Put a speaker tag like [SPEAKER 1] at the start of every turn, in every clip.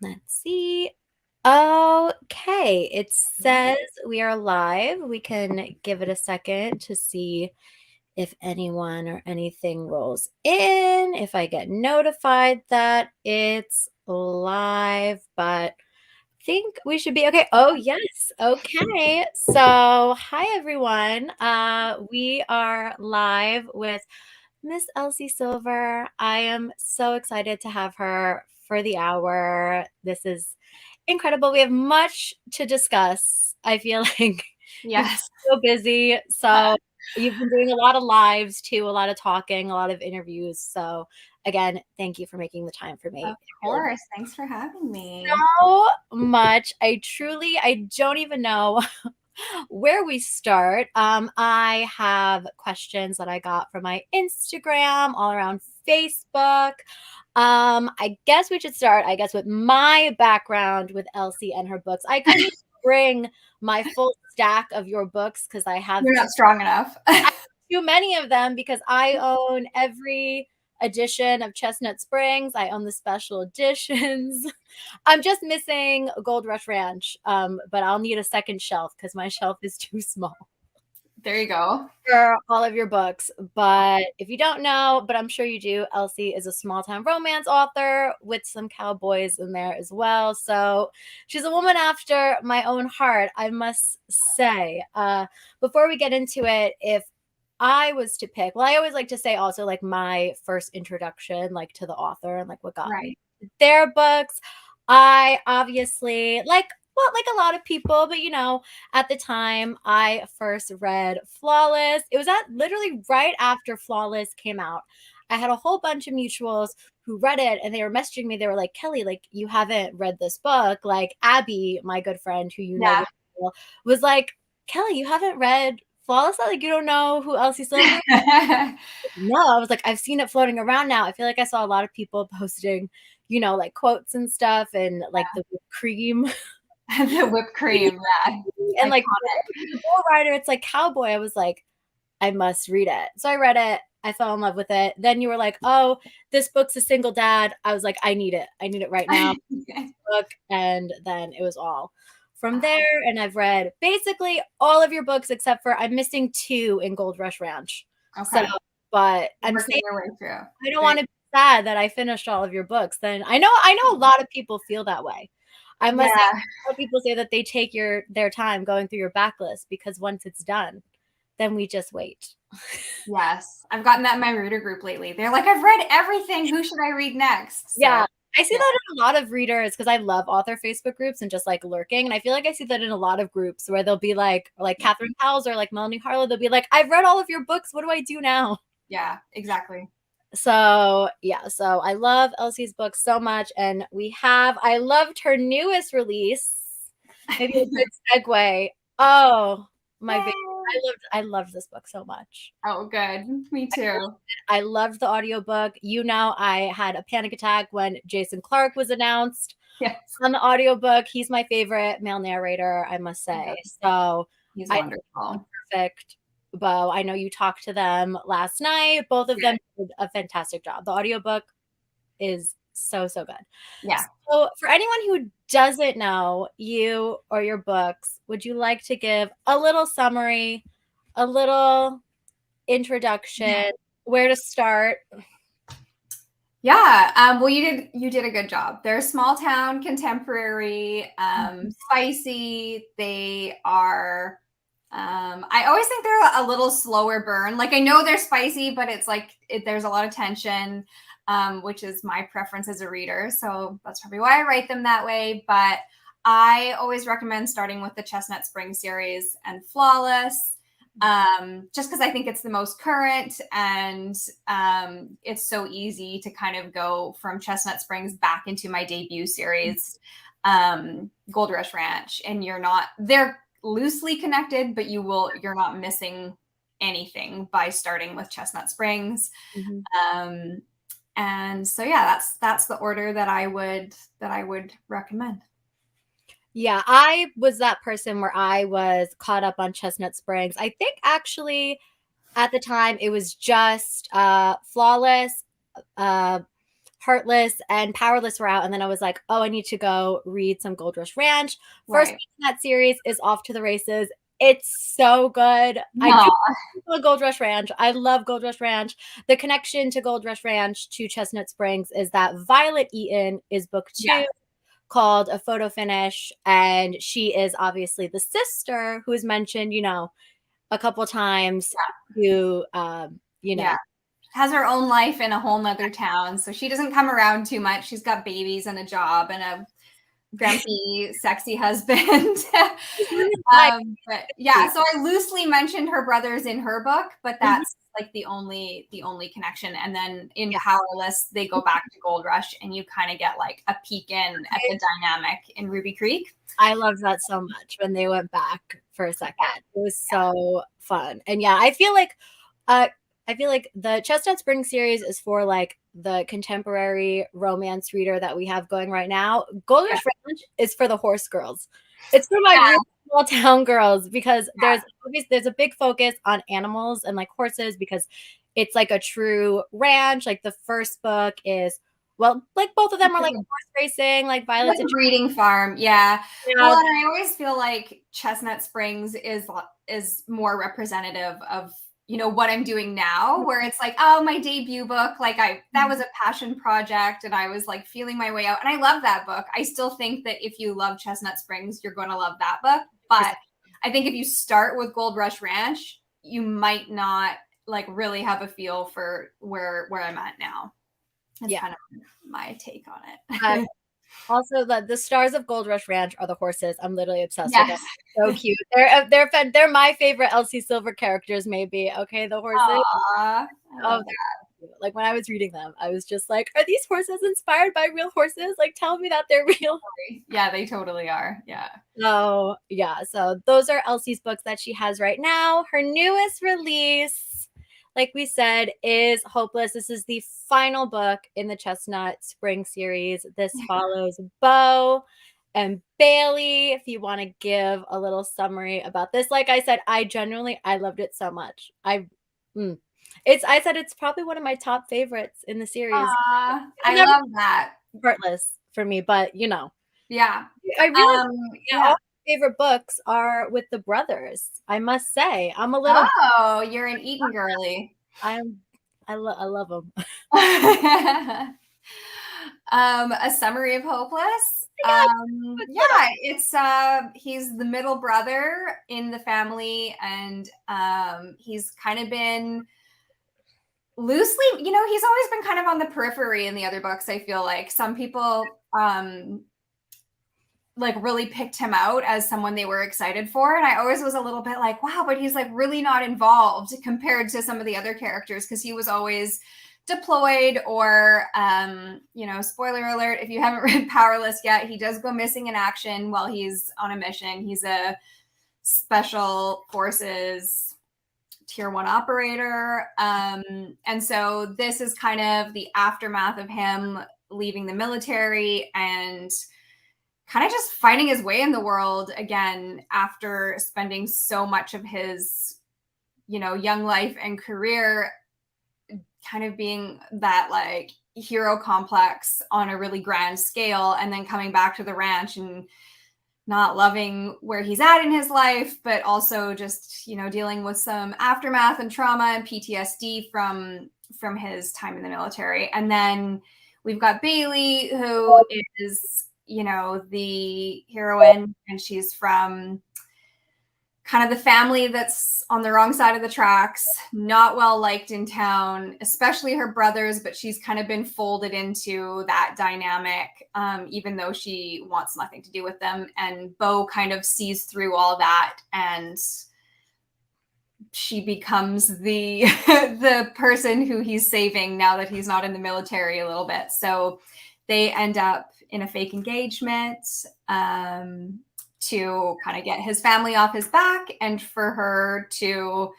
[SPEAKER 1] Let's see. Okay, it says we are live. We can give it a second to see if anyone or anything rolls in, if I get notified that it's live, but I think we should be okay. Oh, yes. Okay. So, hi everyone. We are live with Miss Elsie Silver. I am so excited to have her for the hour. This is incredible. We have much to discuss. I feel like you've been
[SPEAKER 2] Yes.
[SPEAKER 1] so busy. So you've been doing a lot of lives too, a lot of talking, a lot of interviews. So again, thank you for making the time for me.
[SPEAKER 2] Of course. Thanks for having me.
[SPEAKER 1] So much. I don't even know where we start. I have questions that I got from my Instagram, all around Facebook. I guess we should start, with my background with Elsie and her books. I couldn't bring my full stack of your books because I have
[SPEAKER 2] You're not strong enough.
[SPEAKER 1] too many of them because I own every edition of Chestnut Springs. I own the special editions. I'm just missing Gold Rush Ranch, but I'll need a second shelf because my shelf is too small
[SPEAKER 2] There you go.
[SPEAKER 1] for all of your books. But if you don't know, but I'm sure you do, Elsie is a small town romance author with some cowboys in there as well. So she's a woman after my own heart, I must say. Before we get into it, if I was to pick, well, I always like to say also like my first introduction, like to the author and like what got me their books. I obviously like a lot of people, but at the time I first read Flawless. It was literally right after Flawless came out. I had a whole bunch of mutuals who read it and they were messaging me. They were like, Kelly, like you haven't read this book. Like Abby, my good friend who
[SPEAKER 2] Yeah.
[SPEAKER 1] was like, Kelly, you haven't read Flawless? Like you don't know who Elsie Silver is? No, I was like, I've seen it floating around now. I feel like I saw a lot of people posting, like quotes and stuff and like the whipped cream.
[SPEAKER 2] The whipped cream. Yeah.
[SPEAKER 1] And like
[SPEAKER 2] Iconic.
[SPEAKER 1] the bull rider, it's like cowboy. I was like, I must read it. So I read it. I fell in love with it. Then you were like, oh, this book's a single dad. I was like, I need it. I need it right now. Book. And then it was all from there. And I've read basically all of your books except for I'm missing 2 in Gold Rush Ranch.
[SPEAKER 2] Okay.
[SPEAKER 1] So, but I'm
[SPEAKER 2] Working
[SPEAKER 1] saying
[SPEAKER 2] your way through.
[SPEAKER 1] I don't want to be sad that I finished all of your books. Then I know a lot of people feel that way. I must say,
[SPEAKER 2] Yeah.
[SPEAKER 1] a lot of people say that they take their time going through your backlist because once it's done, then we just wait.
[SPEAKER 2] Yes. I've gotten that in my reader group lately. They're like, I've read everything. Who should I read next? So,
[SPEAKER 1] Yeah. I see that in a lot of readers because I love author Facebook groups and just like lurking. And I feel like I see that in a lot of groups where they'll be like Catherine Powell's or like Melanie Harlow, they'll be like, I've read all of your books. What do I do now?
[SPEAKER 2] Yeah, exactly.
[SPEAKER 1] So so I love Elsie's book so much. And I loved her newest release. Maybe a good segue. Oh, my baby. I loved this book so much.
[SPEAKER 2] Oh, good. Me too.
[SPEAKER 1] I loved the audiobook. I had a panic attack when Jason Clark was announced
[SPEAKER 2] Yes.
[SPEAKER 1] on the audiobook. He's my favorite male narrator, I must say. So
[SPEAKER 2] he's wonderful.
[SPEAKER 1] Perfect. Bo, I know you talked to them last night. Both of them did a fantastic job. The audiobook is so good.
[SPEAKER 2] Yeah.
[SPEAKER 1] So for anyone who doesn't know you or your books, would you like to give a little summary, a little introduction, where to start?
[SPEAKER 2] Yeah. Well, you did a good job. They're small town, contemporary, spicy. They are. I always think they're a little slower burn. Like I know they're spicy, but it's like there's a lot of tension, which is my preference as a reader. So that's probably why I write them that way. But I always recommend starting with the Chestnut Spring series and Flawless. Just because I think it's the most current and it's so easy to kind of go from Chestnut Springs back into my debut series, Gold Rush Ranch, and they're loosely connected, but you're not missing anything by starting with Chestnut Springs. And so that's the order that I would recommend.
[SPEAKER 1] Yeah, I was that person where I was caught up on Chestnut Springs. I think actually at the time it was just Flawless, Heartless and Powerless were out, and then I was like, oh, I need to go read some Gold Rush Ranch. First
[SPEAKER 2] Right.
[SPEAKER 1] book in that series is Off to the Races. It's so good. I
[SPEAKER 2] Aw.
[SPEAKER 1] do Gold Rush Ranch. I love Gold Rush Ranch. The connection to Gold Rush Ranch to Chestnut Springs is that Violet Eaton is book 2,
[SPEAKER 2] Yeah.
[SPEAKER 1] called A Photo Finish, and she is obviously the sister who is mentioned, a couple times, who
[SPEAKER 2] Yeah. Has her own life in a whole nother town. So she doesn't come around too much. She's got babies and a job and a grumpy, sexy husband. But yeah, so I loosely mentioned her brothers in her book, but that's like the only connection. And then in Powerless, they go back to Gold Rush, and you kind of get like a peek in at the dynamic in Ruby Creek.
[SPEAKER 1] I loved that so much when they went back for a second. It was so fun. And yeah, I feel like the Chestnut Spring series is for like the contemporary romance reader that we have going right now. Gold Rush Ranch is for the horse girls. It's for my real small town girls, because there's a big focus on animals and like horses, because it's like a true ranch. Like the first book is, well, like both of them are like horse racing, like Violet's
[SPEAKER 2] like a breeding farm. Yeah.
[SPEAKER 1] Yeah.
[SPEAKER 2] Well, and I always feel like Chestnut Springs is more representative of, what I'm doing now, where it's like, oh, my debut book, like that was a passion project, and I was like feeling my way out. And I love that book. I still think that if you love Chestnut Springs, you're going to love that book. But I think if you start with Gold Rush Ranch, you might not like really have a feel for where I'm at now. That's kind of my take on it.
[SPEAKER 1] Also, the stars of Gold Rush Ranch are the horses. I'm literally obsessed with them. So cute. They're my favorite Elsie Silver characters, maybe. Okay, the horses.
[SPEAKER 2] Aww,
[SPEAKER 1] oh, like when I was reading them, I was just like, are these horses inspired by real horses? Like, tell me that they're real.
[SPEAKER 2] Yeah, they totally are. Yeah.
[SPEAKER 1] So yeah, so those are Elsie's books that she has right now. Her newest release, like we said, is Hopeless. This is the final book in the Chestnut Spring series. This follows Bo and Bailey. If you want to give a little summary about this, like I said, I loved it so much. I said it's probably one of my top favorites in the series.
[SPEAKER 2] I love that.
[SPEAKER 1] Heartless for me, but
[SPEAKER 2] Yeah.
[SPEAKER 1] I really all my favorite books are with the brothers. I must say, I'm a little.
[SPEAKER 2] Oh, you're an Eaton girly.
[SPEAKER 1] I love them.
[SPEAKER 2] A summary of Hopeless. It's he's the middle brother in the family, and he's kind of been loosely, he's always been kind of on the periphery in the other books. I feel like some people like really picked him out as someone they were excited for, and I always was a little bit like, wow, but he's like really not involved compared to some of the other characters, because he was always deployed, or spoiler alert if you haven't read Powerless yet, he does go missing in action while he's on a mission. He's a special forces tier 1 operator, and so this is kind of the aftermath of him leaving the military and kind of just finding his way in the world again after spending so much of his young life and career kind of being that like hero complex on a really grand scale, and then coming back to the ranch and not loving where he's at in his life, but also just dealing with some aftermath and trauma and PTSD from his time in the military. And then we've got Bailey, who is the heroine, and she's from kind of the family that's on the wrong side of the tracks, not well liked in town, especially her brothers, but she's kind of been folded into that dynamic, even though she wants nothing to do with them. And Bo kind of sees through all that, and she becomes the the person who he's saving now that he's not in the military a little bit. So they end up in a fake engagement to kind of get his family off his back, and for her to,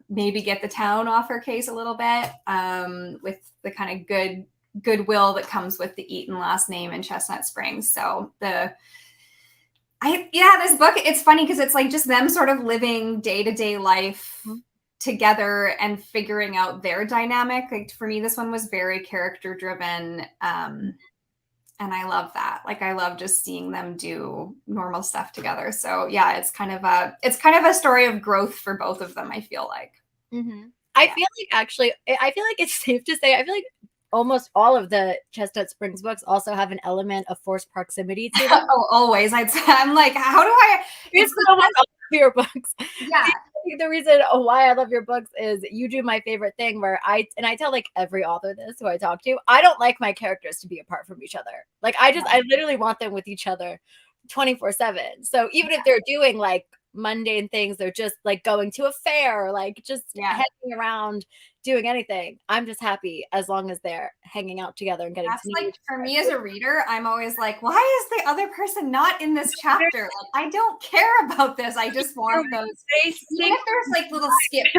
[SPEAKER 2] maybe get the town off her case a little bit, with the kind of goodwill that comes with the Eaton last name in Chestnut Springs. So this book, it's funny because it's like just them sort of living day-to-day life together and figuring out their dynamic. Like for me, this one was very character driven. And I love that. Like I love just seeing them do normal stuff together. So yeah, it's kind of a story of growth for both of them, I feel like.
[SPEAKER 1] I feel like actually, I feel like it's safe to say, I feel like almost all of the Chestnut Springs books also have an element of forced proximity to them.
[SPEAKER 2] Oh, always. I'm like, how do I?
[SPEAKER 1] It's so much all of your books.
[SPEAKER 2] Yeah.
[SPEAKER 1] The reason why I love your books is you do my favorite thing where I tell like every author this who I talk to, I don't like my characters to be apart from each other. Like I literally want them with each other 24/7. So even if they're doing like mundane things, they're just like going to a fair, or like just hanging around doing anything, I'm just happy as long as they're hanging out together and getting to meet
[SPEAKER 2] like for me as a reader, I'm always like, why is the other person not in this chapter? Like I don't care about this. I just want those. Even if there's like little skips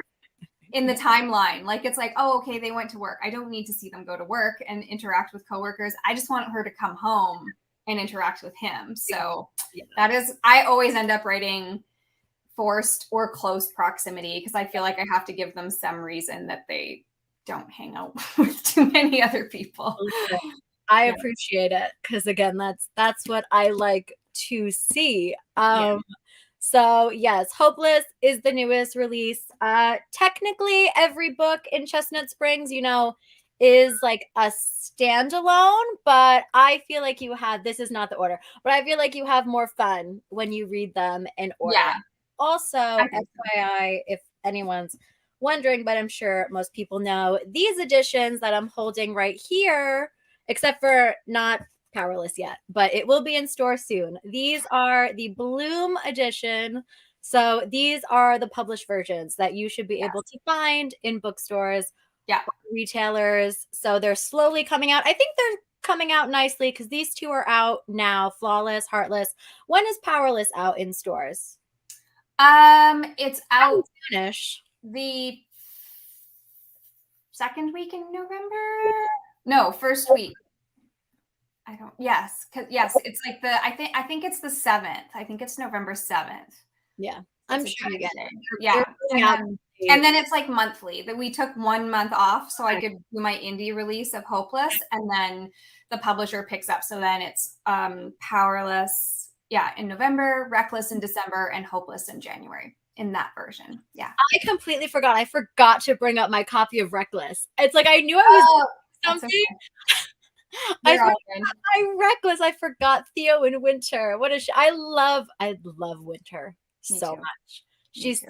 [SPEAKER 2] in the timeline, like it's like, oh, okay, they went to work. I don't need to see them go to work and interact with coworkers. I just want her to come home and interact with him. So that is, I always end up writing forced or close proximity because I feel like I have to give them some reason that they don't hang out with too many other people.
[SPEAKER 1] I appreciate it because again, that's what I like to see. So yes, Hopeless is the newest release. Technically, every book in Chestnut Springs, is like a standalone, but I feel like this is not the order, but I feel like you have more fun when you read them in order.
[SPEAKER 2] Yeah.
[SPEAKER 1] Also, FYI, if anyone's wondering, but I'm sure most people know, these editions that I'm holding right here, except for not Powerless yet, but it will be in store soon. These are the Bloom edition. So these are the published versions that you should be able to find in bookstores, retailers. So they're slowly coming out. I think they're coming out nicely because these two are out now, Flawless, Heartless. When is Powerless out in stores?
[SPEAKER 2] It's out
[SPEAKER 1] finish
[SPEAKER 2] the second week in November. No, first week. I don't. Yes, it's like I think it's the 7th. I think it's November 7th.
[SPEAKER 1] Yeah, I'm sure you get it.
[SPEAKER 2] Yeah, and then it's like monthly. That we took 1 month off, so I could do my indie release of Hopeless, and then the publisher picks up. So then it's Powerless, in November, Reckless in December, and Hopeless in January. In that version,
[SPEAKER 1] I completely forgot. I forgot to bring up my copy of Reckless. It's like I knew I was something. I Reckless. I forgot Theo in Winter. What is she? I love Winter so much. She's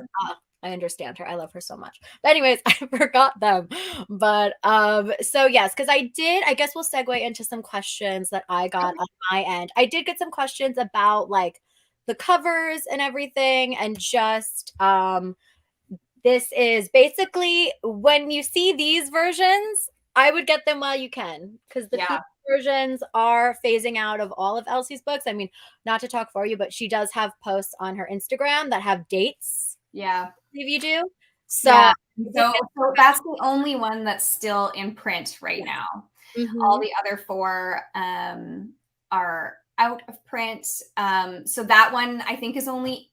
[SPEAKER 1] I understand her. I love her so much. But anyways, I forgot them. But so yes, because I guess we'll segue into some questions that I got on my end. I did get some questions about like the covers and everything, and just this is basically when you see these versions, I would get them while you can, because the people versions are phasing out of all of Elsie's books. I mean, not to talk for you, but she does have posts on her Instagram that have dates.
[SPEAKER 2] Yeah.
[SPEAKER 1] If you do. So
[SPEAKER 2] that's the only one that's still in print right now. All the other 4 are out of print. So that one I think is only,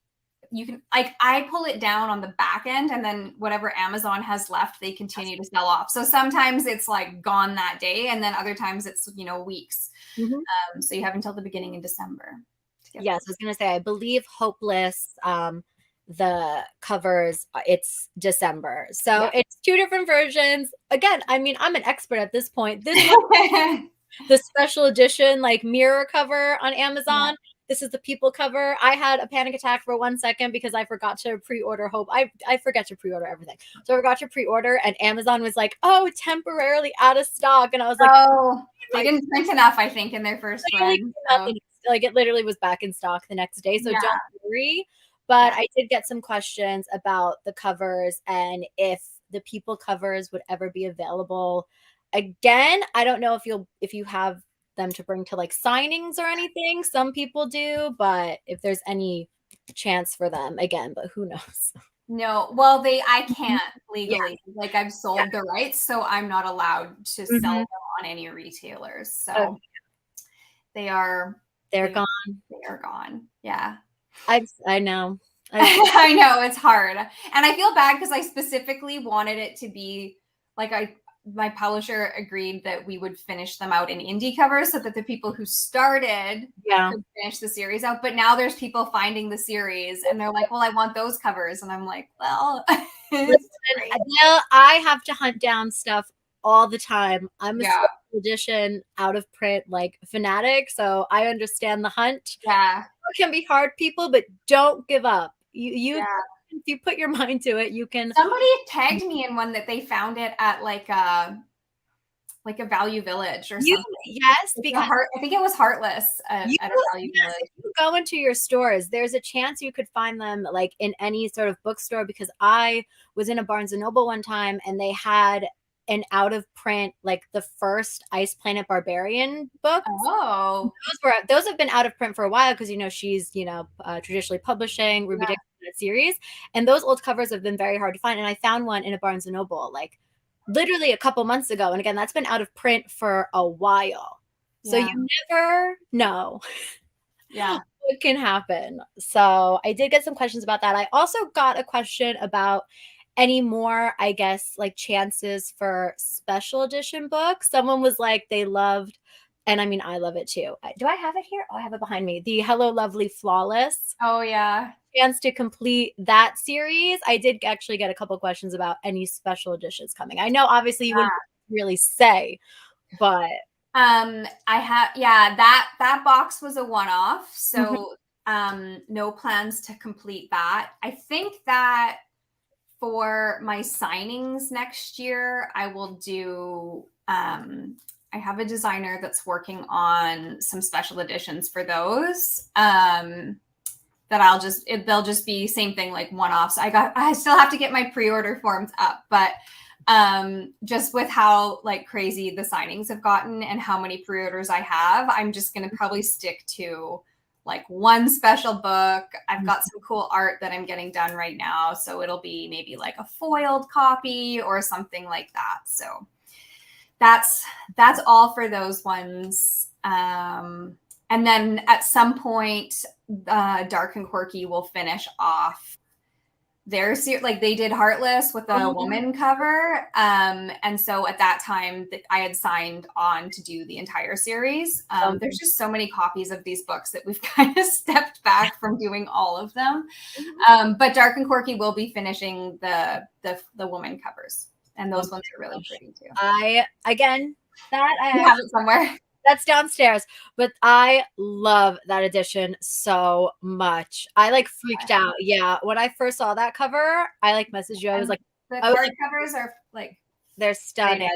[SPEAKER 2] you can, like, I pull it down on the back end, and then whatever Amazon has left, they continue to sell off. So sometimes it's like gone that day, and then other times it's, weeks. So you have until the beginning of December.
[SPEAKER 1] Yes, I was going to say, I believe Hopeless, the covers, it's December. So it's 2 different versions. Again, I mean, I'm an expert at this point. This one, the special edition, like mirror cover on Amazon. This is the people cover. I had a panic attack for 1 second because I forgot to pre-order Hope. I forget to pre-order everything. So I forgot to pre-order, and Amazon was like, oh, temporarily out of stock. And I was like,
[SPEAKER 2] oh, they didn't print enough, I think, in their first run.
[SPEAKER 1] Like it literally was back in stock the next day. So don't worry. But I did get some questions about the covers and if the people covers would ever be available again. I don't know if you have them to bring to like signings or anything. Some people do, but if there's any chance for them again, but who knows?
[SPEAKER 2] No, well, I can't legally. Like I've sold the rights, so I'm not allowed to sell them on any retailers. So they're
[SPEAKER 1] gone.
[SPEAKER 2] They are gone. Yeah.
[SPEAKER 1] I know.
[SPEAKER 2] I know it's hard. And I feel bad because I specifically wanted it to be like my publisher agreed that we would finish them out in indie covers so that the people who started could finish the series out. But now there's people finding the series and they're like, well, I want those covers. And I'm like, well,
[SPEAKER 1] listen, I have to hunt down stuff all the time. I'm a special edition out of print like fanatic, so I understand the hunt.
[SPEAKER 2] Yeah.
[SPEAKER 1] It can be hard, people, but don't give up. You if you put your mind to it, you can.
[SPEAKER 2] Somebody tagged me in one that they found it at like a Value Village or something.
[SPEAKER 1] Yes, because
[SPEAKER 2] I think it was Heartless at a Value Village.
[SPEAKER 1] If you go into your stores, there's a chance you could find them like in any sort of bookstore, because I was in a Barnes and Noble one time and they had an out of print, like the first Ice Planet Barbarian book.
[SPEAKER 2] Oh,
[SPEAKER 1] those have been out of print for a while because she's traditionally publishing Ruby Dickinson series, and those old covers have been very hard to find. And I found one in a Barnes and Noble like literally a couple months ago, and again, that's been out of print for a while. So you never know. What can happen. So I did get some questions about that. I also got a question about any more, I guess, like chances for special edition books. Someone was like they loved, and I mean, I love it too. Do I have it here? Oh, I have it behind me. The Hello Lovely Flawless.
[SPEAKER 2] Oh, yeah.
[SPEAKER 1] Chance to complete that series. I did actually get a couple questions about any special editions coming. I know obviously you wouldn't really say, but
[SPEAKER 2] I have that box was a one-off, so no plans to complete that. I think that for my signings next year, I will do I have a designer that's working on some special editions for those. That they'll just be same thing, like one-offs. I still have to get my pre-order forms up, but just with how like crazy the signings have gotten and how many pre-orders I have, I'm just going to probably stick to like one special book. I've got some cool art that I'm getting done right now, so it'll be maybe like a foiled copy or something like that. So that's all for those ones. And then at some point, Dark and Quirky will finish off their series. Like they did Heartless with a woman cover. And so at that time I had signed on to do the entire series. There's just so many copies of these books that we've kind of stepped back from doing all of them. But Dark and Quirky will be finishing the woman covers. And those ones are really pretty too.
[SPEAKER 1] I
[SPEAKER 2] have it somewhere.
[SPEAKER 1] That's downstairs, but I love that edition so much. I like freaked out. Yeah, when I first saw that cover, I like messaged you. I was like,
[SPEAKER 2] the card covers are like
[SPEAKER 1] they're stunning.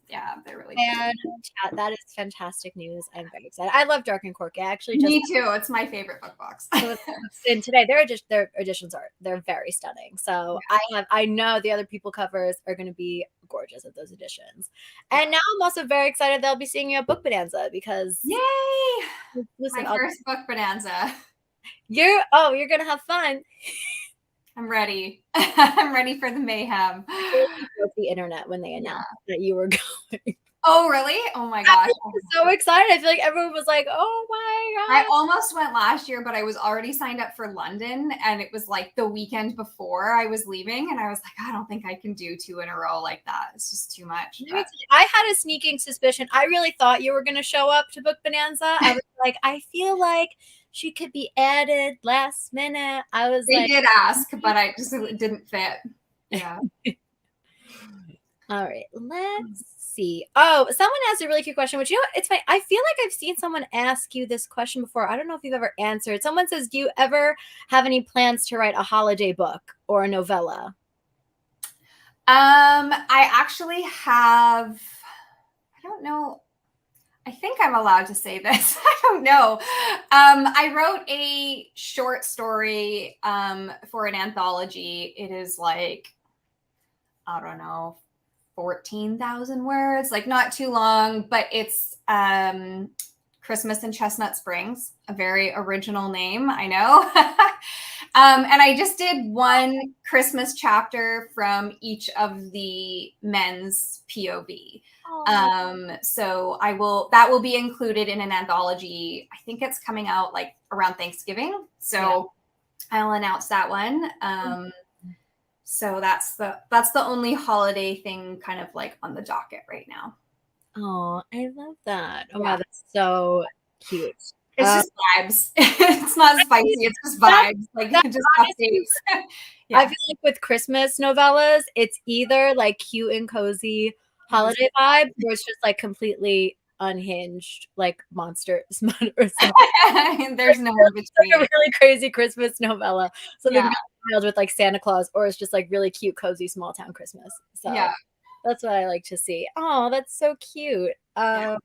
[SPEAKER 2] Yeah, they're really
[SPEAKER 1] good. That is fantastic news. I'm very excited. I love Dark and Quirky.
[SPEAKER 2] Me too. It's my favorite book box.
[SPEAKER 1] And today their editions they're very stunning. So I know the other people covers are going to be gorgeous at those editions. And now I'm also very excited they'll be seeing you at Book Bonanza because
[SPEAKER 2] yay! My first Book Bonanza.
[SPEAKER 1] You're gonna have fun.
[SPEAKER 2] I'm ready. I'm ready for the mayhem.
[SPEAKER 1] The internet when they announced that you were going.
[SPEAKER 2] Oh, really? Oh my gosh.
[SPEAKER 1] I was so excited. I feel like everyone was like, oh my God.
[SPEAKER 2] I almost went last year, but I was already signed up for London. And it was like the weekend before I was leaving. And I was like, I don't think I can do 2 in a row like that. It's just too much.
[SPEAKER 1] I had a sneaking suspicion. I really thought you were going to show up to Book Bonanza. I was like, I feel like she could be added last minute.
[SPEAKER 2] They did ask, but it didn't fit. Yeah.
[SPEAKER 1] All right. Let's see. Oh, someone asked a really cute question, which, it's funny. I feel like I've seen someone ask you this question before. I don't know if you've ever answered. Someone says, do you ever have any plans to write a holiday book or a novella?
[SPEAKER 2] I actually have, I don't know. I think I'm allowed to say this. I don't know. I wrote a short story for an anthology. It is like, I don't know, 14,000 words, like not too long, but it's Christmas in Chestnut Springs, a very original name, I know. And I just did one Christmas chapter from each of the men's POV. So that will be included in an anthology. I think it's coming out like around Thanksgiving. So I'll announce that one. So that's the only holiday thing kind of like on the docket right now.
[SPEAKER 1] Oh, I love that. Oh my
[SPEAKER 2] Yeah.
[SPEAKER 1] God, that's so cute.
[SPEAKER 2] It's just vibes. It's not spicy. It's just vibes. Like
[SPEAKER 1] That's
[SPEAKER 2] just
[SPEAKER 1] honestly,
[SPEAKER 2] updates.
[SPEAKER 1] I
[SPEAKER 2] Yeah.
[SPEAKER 1] feel like with Christmas novellas, it's either like cute and cozy holiday vibe, or it's just like completely unhinged, like monsters or something.
[SPEAKER 2] There's no in
[SPEAKER 1] Like a
[SPEAKER 2] between.
[SPEAKER 1] really crazy Christmas novella. Something
[SPEAKER 2] Yeah.
[SPEAKER 1] really wild with like Santa Claus, or it's just like really cute, cozy, small town Christmas. So
[SPEAKER 2] Yeah.
[SPEAKER 1] that's what I like to see. Oh, that's so cute.
[SPEAKER 2] Yeah.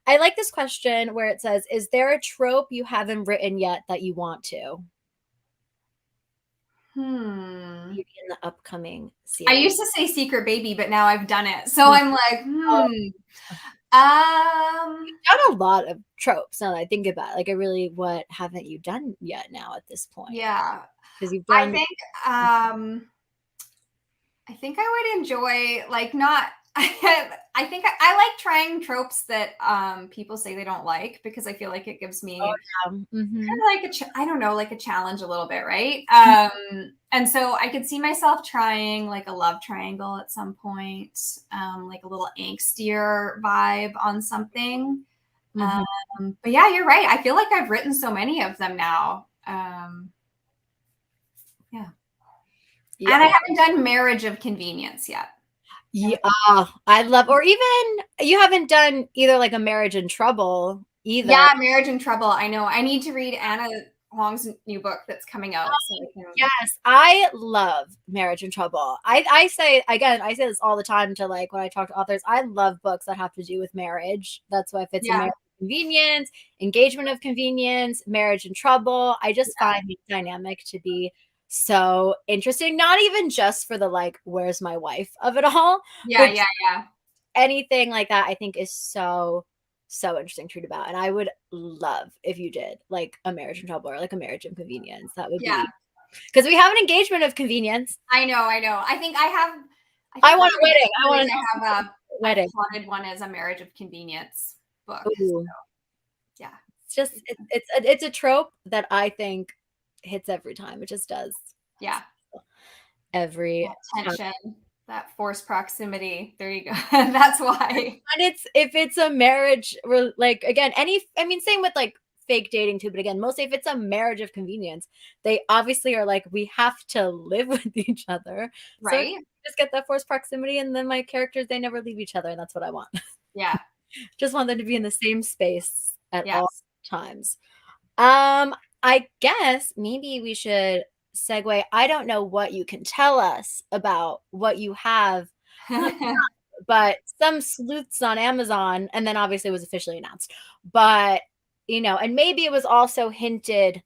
[SPEAKER 1] I like this question where it says, "Is there a trope you haven't written yet that you want to?"
[SPEAKER 2] Hmm.
[SPEAKER 1] Maybe in the upcoming
[SPEAKER 2] I
[SPEAKER 1] series.
[SPEAKER 2] used to say secret baby, but now I've done it. So I'm like,
[SPEAKER 1] Oh,
[SPEAKER 2] Um,
[SPEAKER 1] you've done a lot of tropes now that I think about it. Like, I really, what haven't you done yet now at this point?
[SPEAKER 2] yeah.
[SPEAKER 1] Because you've
[SPEAKER 2] I
[SPEAKER 1] done.
[SPEAKER 2] think I think I would enjoy like not I think I like trying tropes that people say they don't like because I feel like it gives
[SPEAKER 1] Oh,
[SPEAKER 2] me
[SPEAKER 1] yeah. Mm-hmm.
[SPEAKER 2] kind of like I don't know, like a challenge a little bit, right? And so I could see myself trying like a love triangle at some point, like a little angstier vibe on something.
[SPEAKER 1] Mm-hmm.
[SPEAKER 2] But yeah, you're right. I feel like I've written so many of them now. Yeah.
[SPEAKER 1] Yeah.
[SPEAKER 2] And I haven't done Marriage of Convenience yet.
[SPEAKER 1] Yeah, I love, or even you haven't done either like a Marriage in Trouble either.
[SPEAKER 2] Yeah, Marriage in Trouble. I know. I need to read Anna Huang's new book that's coming out. So I can...
[SPEAKER 1] Yes, I love Marriage in Trouble. I say, again, I say this all the time to like when I talk to authors. I love books that have to do with marriage. That's why if it's a
[SPEAKER 2] Yeah.
[SPEAKER 1] marriage of convenience, engagement of convenience, marriage in trouble, I just find the dynamic to be so interesting. Not even just for the like, where's my wife of it all,
[SPEAKER 2] Yeah,
[SPEAKER 1] but
[SPEAKER 2] yeah, yeah.
[SPEAKER 1] anything like that, I think is so interesting to read about. And I would love if you did like a marriage in trouble or like a marriage of convenience. That would
[SPEAKER 2] Yeah.
[SPEAKER 1] be because we have an engagement of convenience.
[SPEAKER 2] I know, I know. I think
[SPEAKER 1] I
[SPEAKER 2] on
[SPEAKER 1] want a
[SPEAKER 2] my
[SPEAKER 1] wedding. I want
[SPEAKER 2] series
[SPEAKER 1] to
[SPEAKER 2] I have I've
[SPEAKER 1] wedding.
[SPEAKER 2] plotted one as a Marriage of Convenience book.
[SPEAKER 1] Ooh.
[SPEAKER 2] Yeah.
[SPEAKER 1] It's just it's a trope that I think hits every time. It just does
[SPEAKER 2] Yeah.
[SPEAKER 1] every
[SPEAKER 2] That
[SPEAKER 1] time.
[SPEAKER 2] tension, that forced proximity. There you go. That's why.
[SPEAKER 1] And it's if it's a marriage or like again, any I mean, same with like fake dating too, but again, mostly if it's a marriage of convenience, they obviously are like, we have to live with each other. So
[SPEAKER 2] Right?
[SPEAKER 1] just get that forced proximity and then my characters, they never leave each other, and that's what I want.
[SPEAKER 2] Yeah.
[SPEAKER 1] Just want them to be in the same space at all
[SPEAKER 2] Yes.
[SPEAKER 1] times. I guess maybe we should segue. I don't know what you can tell us about what you have, but some sleuths on Amazon, and then obviously it was officially announced. But and maybe it was also hinted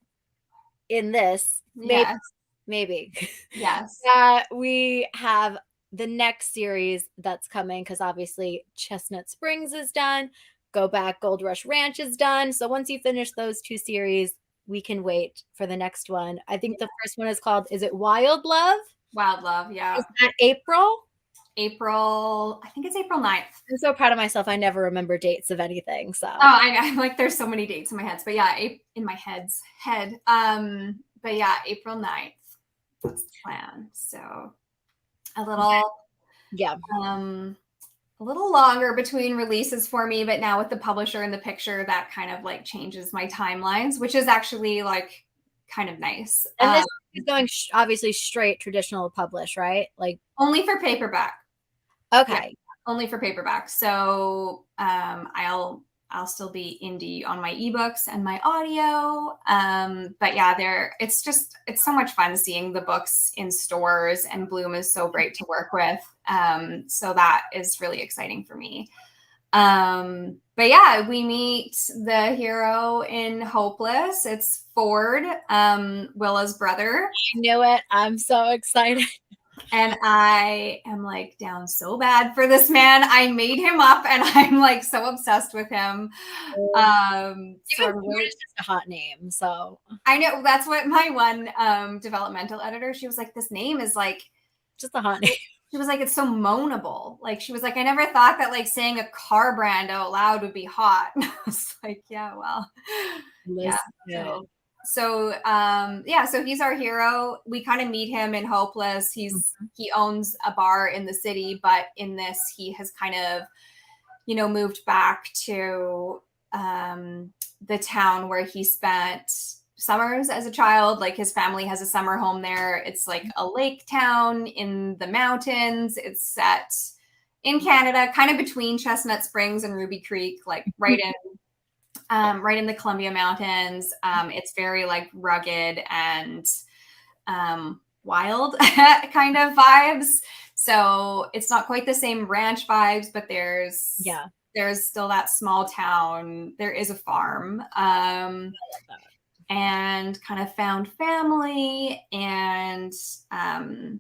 [SPEAKER 1] in this, maybe,
[SPEAKER 2] Yes.
[SPEAKER 1] maybe
[SPEAKER 2] Yes.
[SPEAKER 1] that we have the next series that's coming because obviously Chestnut Springs is done. Go Back Gold Rush Ranch is done. So once you finish those two series, we can wait for the next one. I think the first one is called, is it Wild Love?
[SPEAKER 2] Wild Love. Yeah.
[SPEAKER 1] Is that April?
[SPEAKER 2] April, I think it's April 9th.
[SPEAKER 1] I'm so proud of myself. I never remember dates of anything. So
[SPEAKER 2] Oh, I'm like, there's so many dates in my head. But yeah, in my head. But yeah, April 9th. That's the plan. So a little,
[SPEAKER 1] yeah.
[SPEAKER 2] A little longer between releases for me, but now with the publisher in the picture, that kind of like changes my timelines, which is actually like kind of nice.
[SPEAKER 1] And this is going obviously straight traditional publish, right? Like
[SPEAKER 2] only for paperback.
[SPEAKER 1] okay.
[SPEAKER 2] Yeah, only for paperback. So I'll still be indie on my ebooks and my audio. But yeah, it's so much fun seeing the books in stores, and Bloom is so great to work with. So that is really exciting for me. But yeah, we meet the hero in Hopeless. It's Ford, Willa's brother.
[SPEAKER 1] I knew it. I'm so excited.
[SPEAKER 2] And I am like down so bad for this man. I made him up and I'm like so obsessed with him.
[SPEAKER 1] Even it's just a hot name. So
[SPEAKER 2] I know that's what my one developmental editor, she was like, this name is like
[SPEAKER 1] just a hot name.
[SPEAKER 2] She was like, it's so moanable. Like, she was like, I never thought that like saying a car brand out loud would be hot. And I was like, yeah, well,
[SPEAKER 1] Listen.
[SPEAKER 2] yeah. So So so he's our hero. We kind of meet him in Hopeless. He owns a bar in the city, but in this he has kind of, moved back to the town where he spent summers as a child. Like his family has a summer home there. It's like a lake town in the mountains. It's set in Canada, kind of between Chestnut Springs and Ruby Creek, like right in the Columbia Mountains. It's very like rugged and wild kind of vibes. So it's not quite the same ranch vibes, but there's still that small town. There is a farm. And kind of found family. And I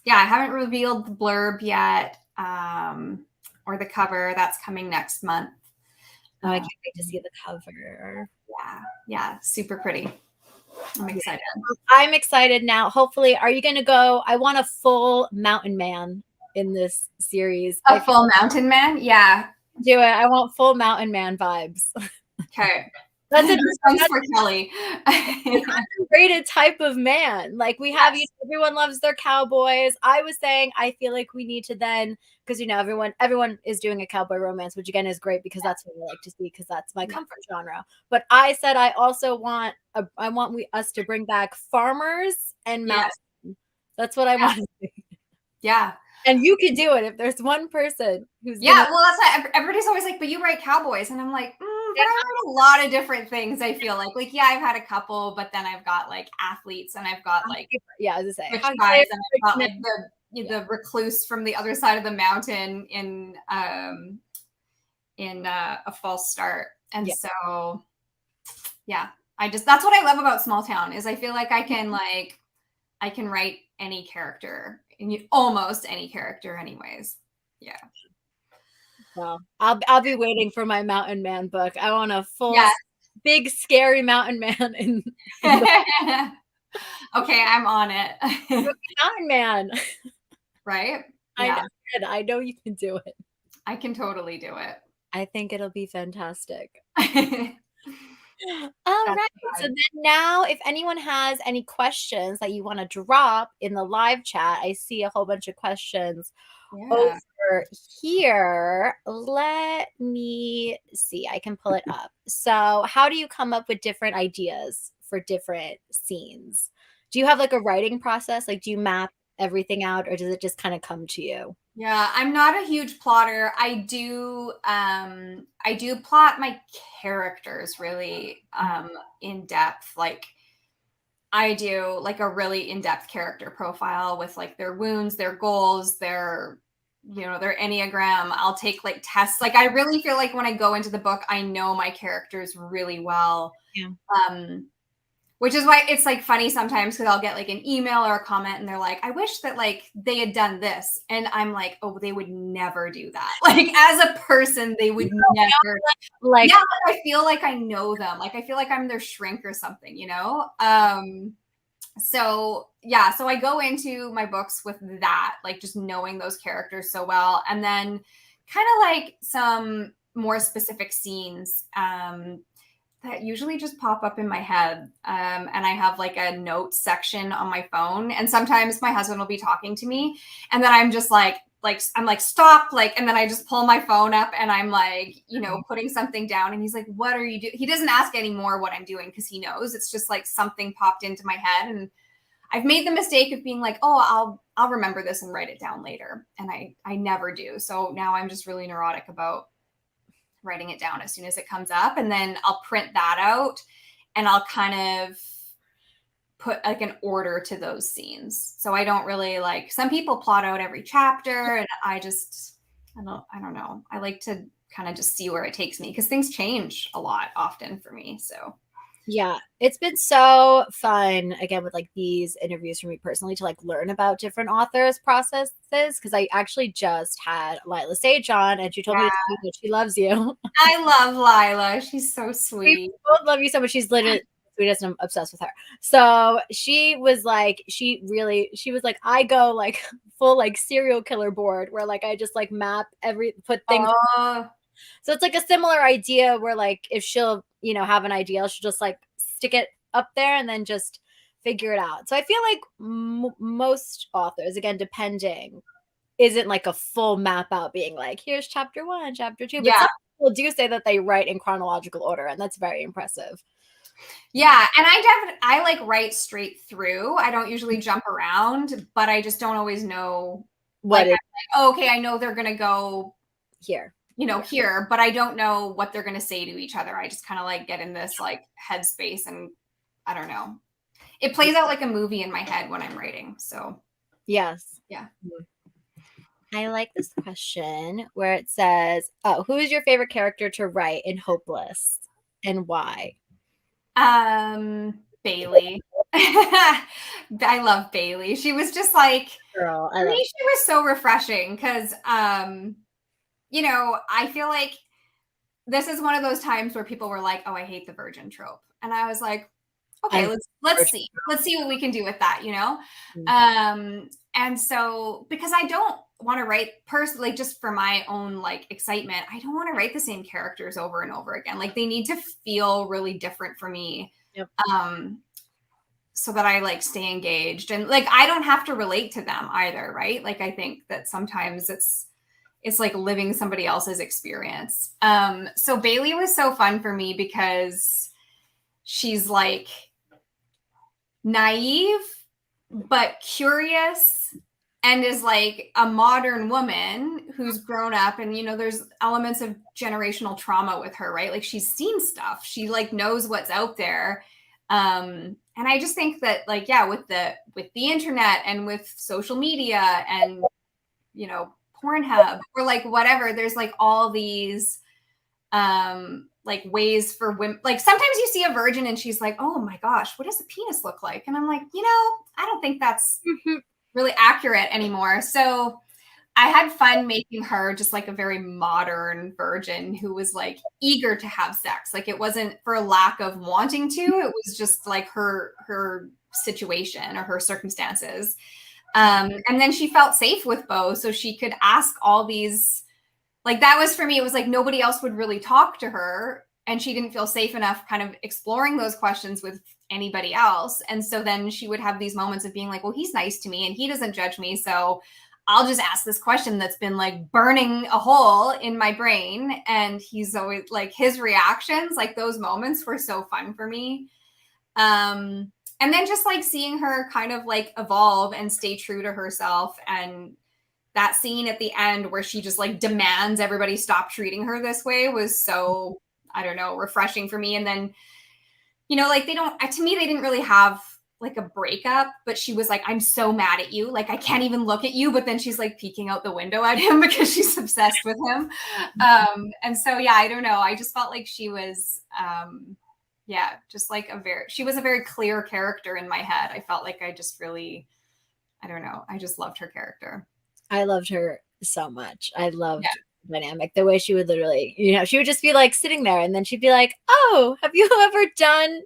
[SPEAKER 2] haven't revealed the blurb yet, or the cover. That's coming next month.
[SPEAKER 1] Oh, I can't wait to see the cover.
[SPEAKER 2] Yeah, super pretty. I'm excited.
[SPEAKER 1] I'm excited now. Hopefully, are you going to go? I want a full mountain man in this series.
[SPEAKER 2] A full mountain man? Yeah.
[SPEAKER 1] Do it. I want full mountain man vibes.
[SPEAKER 2] Okay.
[SPEAKER 1] That's
[SPEAKER 2] for Kelly.
[SPEAKER 1] An underrated type of man. Like we have, everyone loves their cowboys. I was saying, I feel like we need to then, because everyone is doing a cowboy romance, which again is great because that's what I like to see, because that's my comfort genre. But I said I also want us to bring back farmers and mountain. That's what I want to see.
[SPEAKER 2] Yeah.
[SPEAKER 1] And you could do it if there's one person who's
[SPEAKER 2] well, that's not, everybody's always like, but you write cowboys, and I'm like, but I write a lot of different things. I feel like I've had a couple, but then I've got like athletes, and I've got like
[SPEAKER 1] I was gonna say,
[SPEAKER 2] and I've got like the recluse from the other side of the mountain in A False Start, and so that's what I love about small town is I feel like I can write any character. Almost any character anyways. Yeah.
[SPEAKER 1] Well, I'll be waiting for my mountain man book. I want a full big scary mountain man in
[SPEAKER 2] Okay, I'm on it.
[SPEAKER 1] Mountain man.
[SPEAKER 2] Right?
[SPEAKER 1] I know you can do it.
[SPEAKER 2] I can totally do it.
[SPEAKER 1] I think it'll be fantastic. All right. So then now, if anyone has any questions that you want to drop in the live chat, I see a whole bunch of questions over here. Let me see. I can pull it up. So how do you come up with different ideas for different scenes? Do you have like a writing process? Like, do you map everything out, or does it just kind of come to you?
[SPEAKER 2] Yeah, I'm not a huge plotter. I do plot my characters really in depth. Like I do like a really in-depth character profile with like their wounds, their goals, their Enneagram. I'll take like tests. Like I really feel like when I go into the book, I know my characters really well.
[SPEAKER 1] Yeah.
[SPEAKER 2] Which is why it's like funny sometimes because I'll get like an email or a comment and they're like, I wish that like they had done this. And I'm like, oh, they would never do that. Like as a person, they would never like, I feel like I know them. Like I feel like I'm their shrink or something, So I go into my books with that, like just knowing those characters so well. And then kind of like some more specific scenes, that usually just pop up in my head. And I have like a notes section on my phone. And sometimes my husband will be talking to me and then I'm just like, I'm like, stop. Like, and then I just pull my phone up and I'm like, putting something down and he's like, what are you doing? He doesn't ask anymore what I'm doing because he knows it's just like something popped into my head. And I've made the mistake of being like, oh, I'll remember this and write it down later. And I never do. So now I'm just really neurotic about writing it down as soon as it comes up, and then I'll print that out and I'll kind of put like an order to those scenes. So I don't really like, some people plot out every chapter and I don't know. I like to kind of just see where it takes me because things change a lot often for me. So
[SPEAKER 1] yeah, it's been so fun again with like these interviews for me personally to like learn about different authors' processes, because I actually just had Lila Sage on and she told me that she loves you. I
[SPEAKER 2] love Lila. She's so sweet.
[SPEAKER 1] We both love you so much. She's literally the sweetest and I'm obsessed with her. So she was like, I go like full like serial killer board where like I just like map put things. So it's like a similar idea where like if she'll have an idea, she'll just like stick it up there and then just figure it out. So I feel like most authors, again, depending, isn't like a full map out being like, here's chapter 1, chapter 2. But
[SPEAKER 2] Yeah.
[SPEAKER 1] some people do say that they write in chronological order, and that's very impressive.
[SPEAKER 2] Yeah, and I like write straight through. I don't usually jump around, but I just don't always know
[SPEAKER 1] What is
[SPEAKER 2] oh, okay, I know they're going to go
[SPEAKER 1] here,
[SPEAKER 2] here, but I don't know what they're going to say to each other. I just kind of like get in this like headspace, and I don't know. It plays out like a movie in my head when I'm writing. So,
[SPEAKER 1] yes.
[SPEAKER 2] yeah.
[SPEAKER 1] I like this question where it says, oh, who is your favorite character to write in Hopeless and why?
[SPEAKER 2] Bailey. I love Bailey. She was just like,
[SPEAKER 1] Girl,
[SPEAKER 2] for me, she was so refreshing because, you know, I feel like this is one of those times where people were like, oh, I hate the virgin trope. And I was like, okay, let's see what we can do with that, you know? And so, because I don't want to write personally, just for my own like excitement, I don't want to write the same characters over and over again. Like they need to feel really different for me.
[SPEAKER 1] Yep.
[SPEAKER 2] So that I like stay engaged, and like I don't have to relate to them either, right? Like I think that sometimes it's like living somebody else's experience. So Bailey was so fun for me because she's like naive but curious, and is like a modern woman who's grown up, and you know there's elements of generational trauma with her, right? Like she's seen stuff, she like knows what's out there. And I just think that like, yeah, with the internet and with social media and, you know, Pornhub or like whatever, there's like all these like ways for women. Like sometimes you see a virgin and she's like, oh my gosh, what does the penis look like? And I'm like, you know, I don't think that's really accurate anymore. So I had fun making her just like a very modern virgin who was like eager to have sex. Like it wasn't for a lack of wanting to, it was just like her situation or her circumstances. And then she felt safe with Bo, so she could ask all these, like that was for me, it was like nobody else would really talk to her, and she didn't feel safe enough kind of exploring those questions with anybody else. And so then she would have these moments of being like, well, he's nice to me and he doesn't judge me, so I'll just ask this question that's been like burning a hole in my brain. And he's always like, his reactions, like those moments were so fun for me. And then just like seeing her kind of like evolve and stay true to herself. And that scene at the end where she just like demands everybody stop treating her this way was so, I don't know, refreshing for me. And then, you know, like to me, they didn't really have like a breakup, but she was like, I'm so mad at you. Like, I can't even look at you. But then she's like peeking out the window at him because she's obsessed with him. And so, yeah, I don't know. I just felt like she was, just like she was a very clear character in my head. I felt like I just really, I don't know. I just loved her character.
[SPEAKER 1] I loved her so much. I loved the dynamic, the way she would literally, you know, she would just be like sitting there and then she'd be like, oh, have you ever done?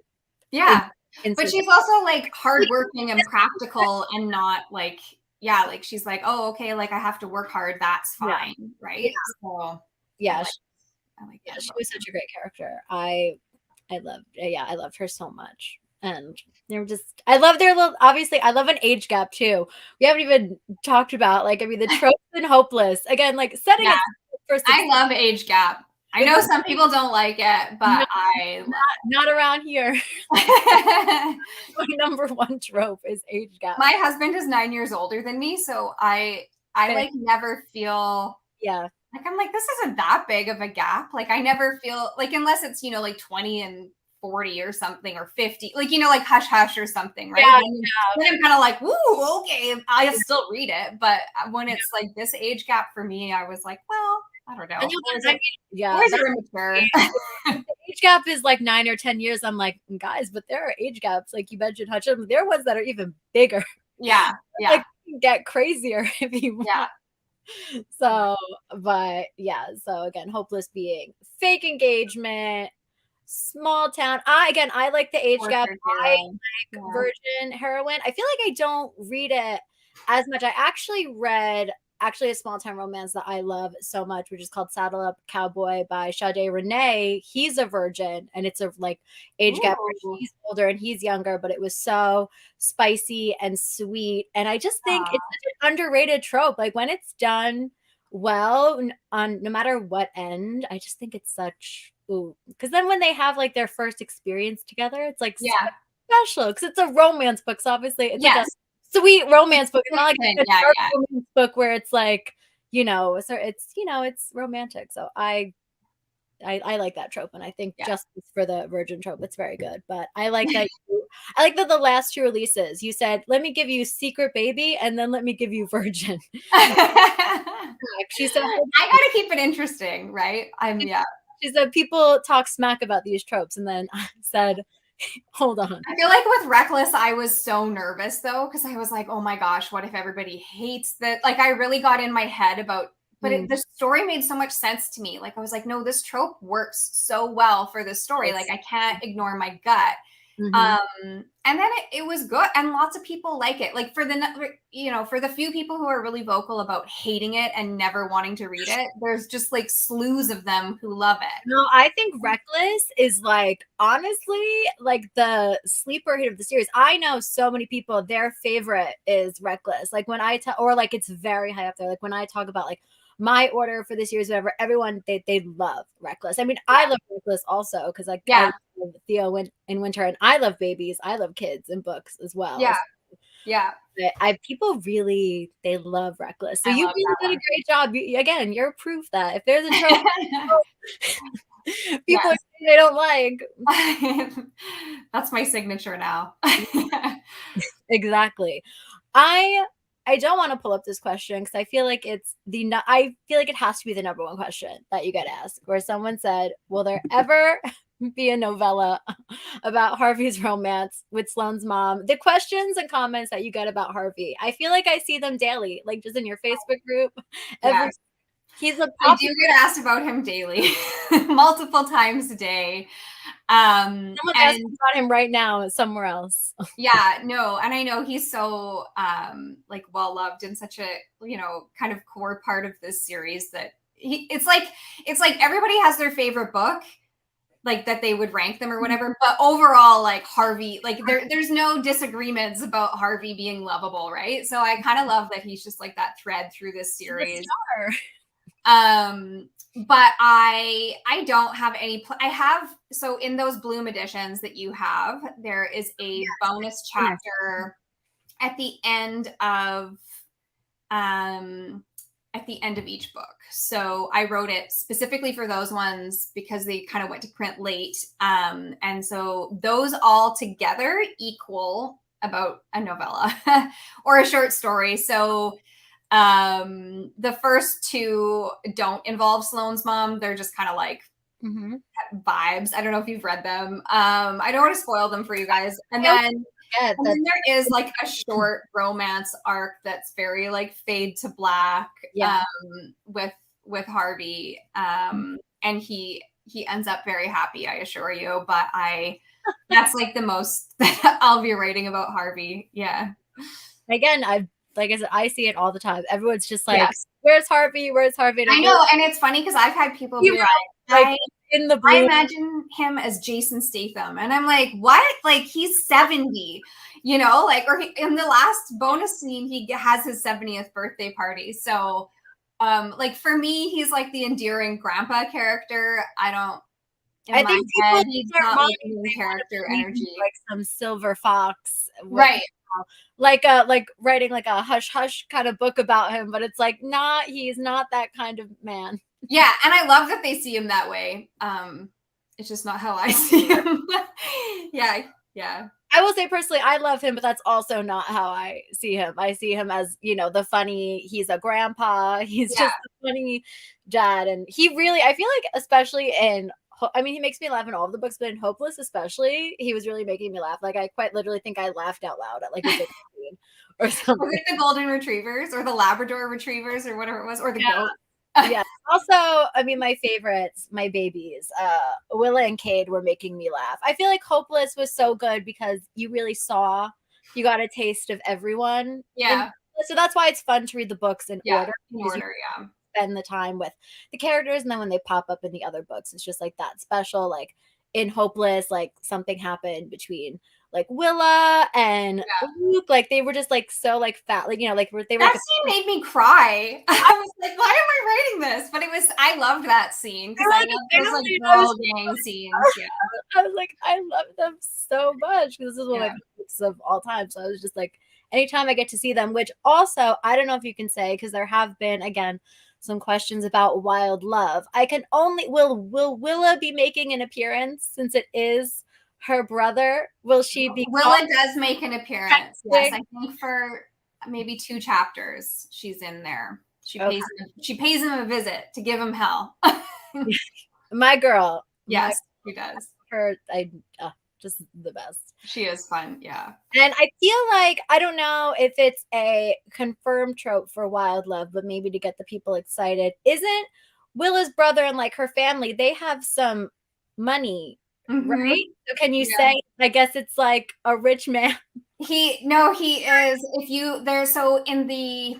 [SPEAKER 2] Yeah. But she's also like hardworking and practical and not like, like she's like, oh, okay, like I have to work hard. That's fine. Yeah. Right. Yeah. So
[SPEAKER 1] yeah. I like that. She was such a great character. I loved her so much. And they're just, I love their little, obviously, I love an age gap too. We haven't even talked about, like, I mean, the tropes and Hopeless. Again, like setting it
[SPEAKER 2] first. I love age gap. I know some people don't like it, but I love
[SPEAKER 1] not around here. My number one trope is age gap.
[SPEAKER 2] My husband is 9 years older than me, so I like never feel like I'm like, this isn't that big of a gap. Like I never feel like, unless it's, you know, like 20 and 40 or something, or 50, like, you know, like Hush Hush or something, right? Then I'm kind of like, woo, okay, I still read it. But when it's like this age gap for me, I was like, well, I don't know. Boys are immature.
[SPEAKER 1] The age gap is like 9 or 10 years. I'm like, guys, but there are age gaps, like you mentioned, Hush. There are ones that are even bigger.
[SPEAKER 2] Yeah.
[SPEAKER 1] Like get crazier if you want. So, but so again, Hopeless being fake engagement, small town. I like the age gap. I like virgin heroine. I feel like I don't read it as much. I actually read actually a small town romance that I love so much, which is called Saddle Up Cowboy by Sade Renee. He's a virgin, and it's a like age gap where
[SPEAKER 2] Ooh.
[SPEAKER 1] she's older and he's younger, but it was so spicy and sweet. And I just think it's such an underrated trope. Like when it's done well on no matter what end, I just think it's such ooh. Because then when they have like their first experience together, it's like so
[SPEAKER 2] Yeah.
[SPEAKER 1] special because it's a romance book. So obviously it's like a
[SPEAKER 2] Yes.
[SPEAKER 1] sweet romance book. It's not like a
[SPEAKER 2] Yeah,
[SPEAKER 1] dark
[SPEAKER 2] yeah.
[SPEAKER 1] romance book where it's like, so it's it's romantic. So I like that trope, and I think
[SPEAKER 2] Yeah.
[SPEAKER 1] justice for the virgin trope. It's very good. But I like that the last two releases you said, let me give you Secret Baby and then let me give you Virgin. She said
[SPEAKER 2] I gotta keep it interesting, right? Yeah.
[SPEAKER 1] she said people talk smack about these tropes, and then I said, hold on.
[SPEAKER 2] I feel like with Reckless, I was so nervous though, because I was like, oh my gosh, what if everybody hates that? Like, I really got in my head about, but the story made so much sense to me. Like, I was like, no, this trope works so well for this story. Like, I can't ignore my gut. And then it was good, and lots of people like it. Like for the few people who are really vocal about hating it and never wanting to read it, there's just like slews of them who love it.
[SPEAKER 1] No, I think Reckless is like honestly like the sleeper hit of the series. I know so many people their favorite is Reckless. Like when I tell, or like it's very high up there. Like when I talk about like my order for this year's whatever, everyone they love Reckless. I mean, I love Reckless also because like I love Theo in Winter, and I love babies, I love kids and books as well.
[SPEAKER 2] Yeah.
[SPEAKER 1] People really they love Reckless. So
[SPEAKER 2] I
[SPEAKER 1] you
[SPEAKER 2] love
[SPEAKER 1] really
[SPEAKER 2] that
[SPEAKER 1] did a great job. Again, you're proof that if there's a trope people they don't like.
[SPEAKER 2] That's my signature now.
[SPEAKER 1] Exactly. I don't want to pull up this question because I feel like it has to be the number one question that you get asked, where someone said, will there ever be a novella about Harvey's romance with Sloane's mom? The questions and comments that you get about Harvey, I feel like I see them daily, like just in your Facebook group.
[SPEAKER 2] I do get asked about him daily, multiple times a day.
[SPEAKER 1] Someone's asking about him right now somewhere else.
[SPEAKER 2] Yeah, no, and I know he's so like well loved and such a kind of core part of this series that it's like everybody has their favorite book, like that they would rank them or whatever, but overall, like Harvey, like there's no disagreements about Harvey being lovable, right? So I kind of love that he's just like that thread through this series. But I don't have any I have, so in those Bloom editions that you have, there is a bonus chapter at the end of each book. So I wrote it specifically for those ones because they kind of went to print late. And so those all together equal about a novella or a short story. So the first two don't involve Sloane's mom. They're just kind of like vibes. I don't know if you've read them. I don't want to spoil them for you guys. And then there is like a short romance arc that's very like fade to black with Harvey. And he ends up very happy, I assure you. But that's like the most that I'll be writing about Harvey. Yeah.
[SPEAKER 1] Again, like I said, I see it all the time. Everyone's just like, where's Harvey? Where's Harvey?
[SPEAKER 2] I know. And it's funny because I've had people be like
[SPEAKER 1] in the
[SPEAKER 2] I imagine him as Jason Statham. And I'm like, what? Like he's 70, like, or in the last bonus scene, he has his 70th birthday party. So like for me, he's like the endearing grandpa character. I think people he's not like character energy.
[SPEAKER 1] Like some silver fox.
[SPEAKER 2] Right.
[SPEAKER 1] Like writing like a hush hush kind of book about him, but it's like he's not that kind of man.
[SPEAKER 2] Yeah, and I love that they see him that way. It's just not how I see him. Yeah.
[SPEAKER 1] I will say personally, I love him, but that's also not how I see him. I see him as, the funny, he's a grandpa, he's just a funny dad. And he really, I feel like, especially he makes me laugh in all of the books, but in Hopeless especially, he was really making me laugh. Like I quite literally think I laughed out loud at like a big scene or something.
[SPEAKER 2] Was it the Golden Retrievers or the Labrador Retrievers or whatever it was, or the goat?
[SPEAKER 1] Yeah. Also, I mean, my favorites, my babies, Willa and Cade were making me laugh. I feel like Hopeless was so good because you really got a taste of everyone.
[SPEAKER 2] Yeah.
[SPEAKER 1] So that's why it's fun to read the books in order.
[SPEAKER 2] In order, yeah.
[SPEAKER 1] Spend the time with the characters, and then when they pop up in the other books, it's just like that special, like in Hopeless, like something happened between like Willa and Luke, like they were just like so like fat, like like they were
[SPEAKER 2] that scene made me cry. I was like, why am I writing this? But I loved that scene because I love those like girl gang scenes. Yeah,
[SPEAKER 1] I was like, I love them so much because this is one of my favorites of all time. So I was just like, anytime I get to see them, which also I don't know if you can say, because there have been again some questions about Wild Love. I can only will Willa be making an appearance since it is her brother? Will she be?
[SPEAKER 2] Willa does make an appearance. Yes, I think for maybe 2 chapters she's in there. She pays him a visit to give him hell.
[SPEAKER 1] My girl.
[SPEAKER 2] Yes, she does.
[SPEAKER 1] Her, just the best.
[SPEAKER 2] She is fun, yeah.
[SPEAKER 1] And I feel like, I don't know if it's a confirmed trope for Wild Love, but maybe to get the people excited, isn't Willa's brother and like her family, they have some money, right? So can you say, I guess it's like a rich man?
[SPEAKER 2] He is. So in the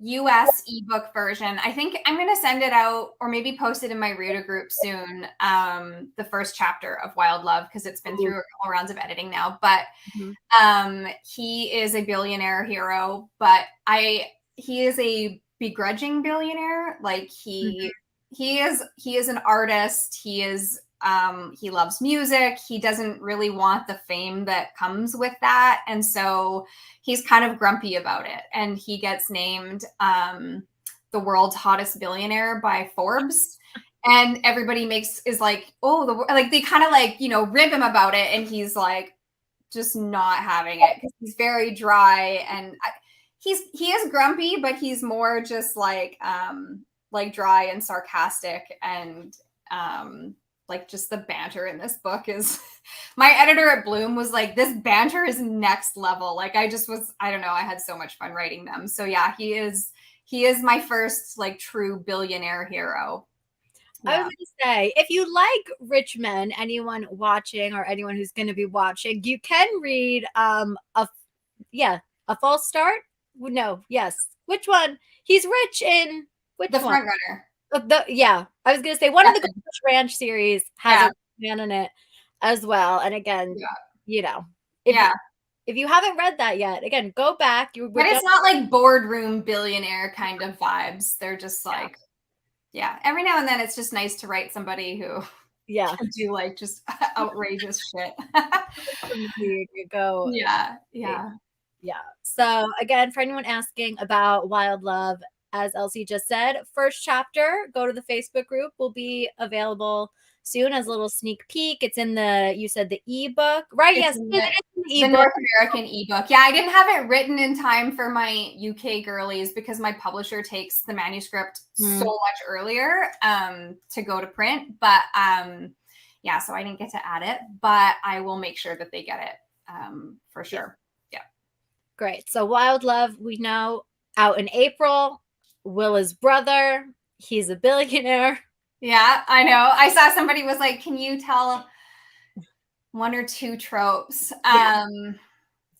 [SPEAKER 2] US ebook version, I think I'm going to send it out or maybe post it in my reader group soon. The first chapter of Wild Love, because it's been through a couple rounds of editing now. But he is a billionaire hero, but he is a begrudging billionaire. Like he is an artist. He loves music. He doesn't really want the fame that comes with that. And so he's kind of grumpy about it. And he gets named the world's hottest billionaire by Forbes. And everybody is like, oh, like they kind of like, rib him about it. And he's like, just not having it because he's very dry. And he is grumpy, but he's more just like dry and sarcastic and like just the banter in this book is my editor at Bloom was like, this banter is next level. Like I don't know. I had so much fun writing them. So yeah, he is my first like true billionaire hero.
[SPEAKER 1] Yeah. I was going to say, if you like rich men, anyone watching or anyone who's going to be watching, you can read A False Start. No, yes. Which one? He's rich in which
[SPEAKER 2] The
[SPEAKER 1] one?
[SPEAKER 2] Front Runner.
[SPEAKER 1] I was gonna say one of the Ghost Ranch series has a man in it as well. And again, if you haven't read that yet, again, go back.
[SPEAKER 2] But it's not like boardroom billionaire kind of vibes. They're just like, every now and then it's just nice to write somebody who can do like just outrageous shit.
[SPEAKER 1] Go. Yeah. So again, for anyone asking about Wild Love, as Elsie just said, first chapter, go to the Facebook group, will be available soon as a little sneak peek. It's in you said the ebook, right?
[SPEAKER 2] It's the North American ebook. Yeah, I didn't have it written in time for my UK girlies because my publisher takes the manuscript so much earlier to go to print. But so I didn't get to add it, but I will make sure that they get it for sure. Yeah.
[SPEAKER 1] Great. So Wild Love, we know, out in April. Willa's brother, he's a billionaire.
[SPEAKER 2] Yeah, I know. I saw somebody was like, can you tell 1 or 2 tropes?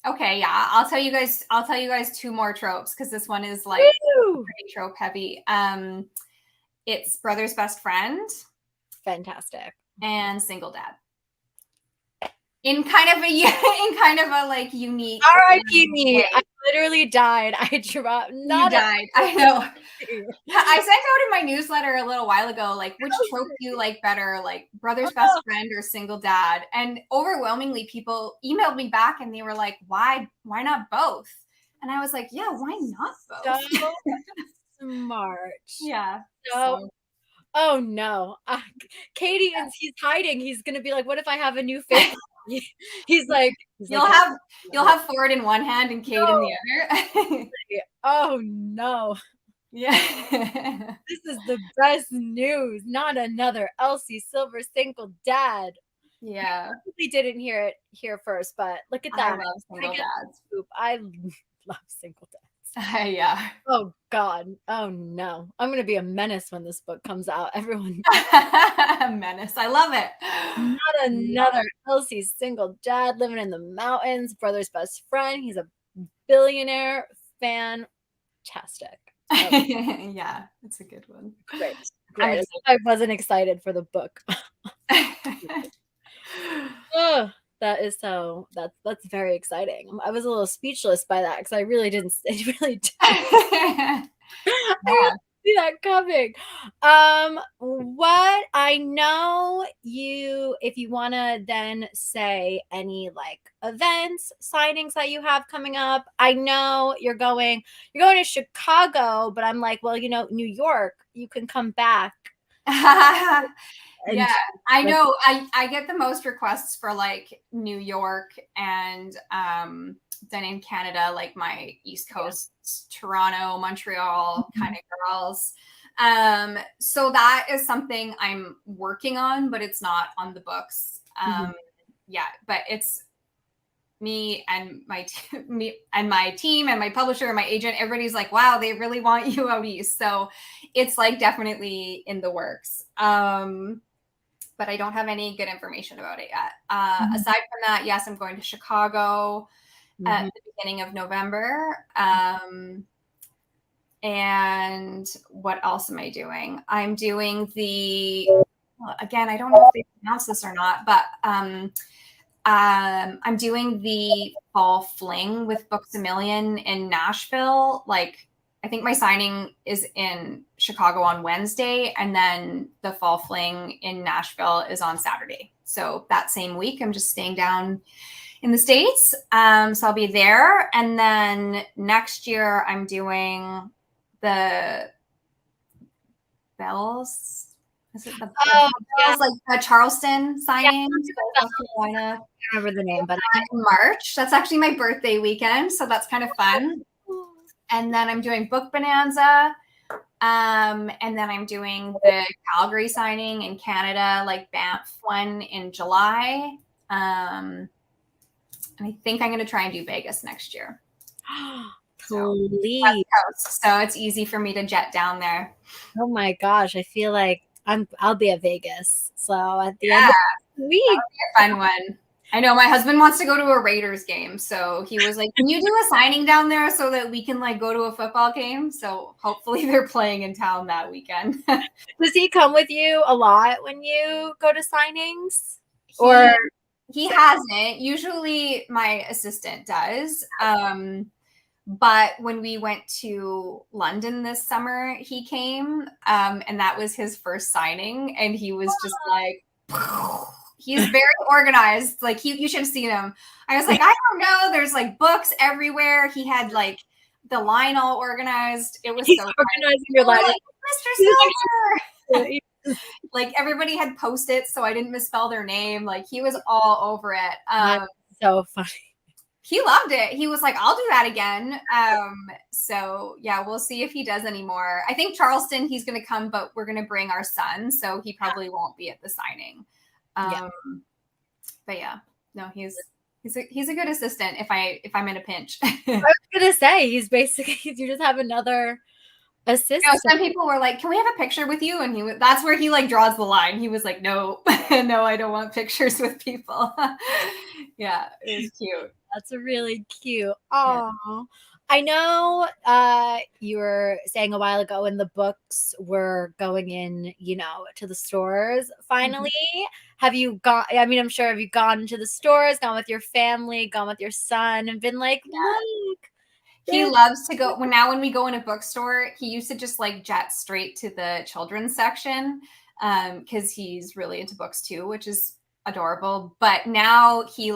[SPEAKER 2] Okay, yeah. I'll tell you guys 2 more tropes because this one is like pretty trope heavy. It's brother's best friend.
[SPEAKER 1] Fantastic.
[SPEAKER 2] And single dad. In kind of a like unique.
[SPEAKER 1] R.I.P. me. I literally died. I dropped.
[SPEAKER 2] You died. I know. I sent out in my newsletter a little while ago, like which trope do you like better, like brother's best friend or single dad? And overwhelmingly, people emailed me back and they were like, "Why not both?" And I was like, "Yeah, why not both?"
[SPEAKER 1] So smart.
[SPEAKER 2] Yeah.
[SPEAKER 1] So. Oh no, Katie, he's hiding. He's gonna be like, "What if I have a new face?" He's like,
[SPEAKER 2] you'll have Ford in one hand and Kate in the other.
[SPEAKER 1] Oh no.
[SPEAKER 2] Yeah.
[SPEAKER 1] This is the best news. Not another Elsie Silver single dad.
[SPEAKER 2] Yeah.
[SPEAKER 1] We didn't hear it here first, but look at that.
[SPEAKER 2] I love single dads.
[SPEAKER 1] I love single dads.
[SPEAKER 2] Yeah.
[SPEAKER 1] Oh God. Oh no. I'm gonna be a menace when this book comes out. Everyone.
[SPEAKER 2] Menace. I love it.
[SPEAKER 1] Not another Elsie's single dad living in the mountains. Brother's best friend. He's a billionaire. fantastic.
[SPEAKER 2] Yeah, it's a good one.
[SPEAKER 1] Great. Great. I wasn't excited for the book. Oh, that is so that's very exciting. I was a little speechless by that because I really didn't I didn't see that coming. What I know you if you want to then say any like events, signings that you have coming up. I know you're going to Chicago, but I'm like, well, New York, you can come back.
[SPEAKER 2] Yeah, I know. I get the most requests for like New York and then in Canada, like my East Coast, Toronto, Montreal kind of girls. So that is something I'm working on, but it's not on the books. Yeah, but it's me and my team and my publisher and my agent. Everybody's like, wow, they really want you out east. So it's like definitely in the works. But I don't have any good information about it yet. Aside from that, yes, I'm going to Chicago at the beginning of November. And what else am I doing? I'm doing again, I don't know if they pronounce this or not, but I'm doing the fall fling with Books a Million in Nashville. Like, I think my signing is in Chicago on Wednesday, and then the fall fling in Nashville is on Saturday. So that same week, I'm just staying down in the States. So I'll be there. And then next year, I'm doing the Bells. Is it the Bells, like a Charleston signing? South Carolina.
[SPEAKER 1] I don't remember the name, but
[SPEAKER 2] in March. That's actually my birthday weekend, so that's kind of fun. And then I'm doing Book Bonanza. And then I'm doing the Calgary signing in Canada, like Banff one in July. And I think I'm going to try and do Vegas next year.
[SPEAKER 1] Please.
[SPEAKER 2] So it's easy for me to jet down there.
[SPEAKER 1] Oh my gosh, I feel like I'll be at Vegas. So at the end of the week,
[SPEAKER 2] that'll be a fun one. I know my husband wants to go to a Raiders game, so he was like, "Can you do a signing down there so that we can like go to a football game?" So hopefully they're playing in town that weekend.
[SPEAKER 1] Does he come with you a lot when you go to signings?
[SPEAKER 2] He hasn't. Usually my assistant does. But when we went to London this summer, he came, and that was his first signing, and he was just like, he's very organized. Like you should have seen him. I was like, I don't know. There's like books everywhere. He had like the line all organized. It was so
[SPEAKER 1] organizing your life,
[SPEAKER 2] like, Mr. Silver. Like everybody had Post-its, so I didn't misspell their name. Like he was all over it.
[SPEAKER 1] That's so funny.
[SPEAKER 2] He loved it. He was like, I'll do that again. So yeah, we'll see if he does anymore. I think Charleston, he's going to come, but we're going to bring our son. So he probably won't be at the signing. But yeah, no, he's a good assistant if I'm in a pinch.
[SPEAKER 1] I was going to say, he's basically, you just have another assistant.
[SPEAKER 2] Some people were like, can we have a picture with you? And that's where he like draws the line. He was like, no, no, I don't want pictures with people. Yeah, it was cute.
[SPEAKER 1] That's really cute. Oh, yeah. I know you were saying a while ago when the books were going in, to the stores finally. Have you gone? I mean, I'm sure have you gone to the stores, gone with your family, gone with your son, and been like, look.
[SPEAKER 2] He loves to go when we go in a bookstore, he used to just like jet straight to the children's section because he's really into books too, which is adorable. But now he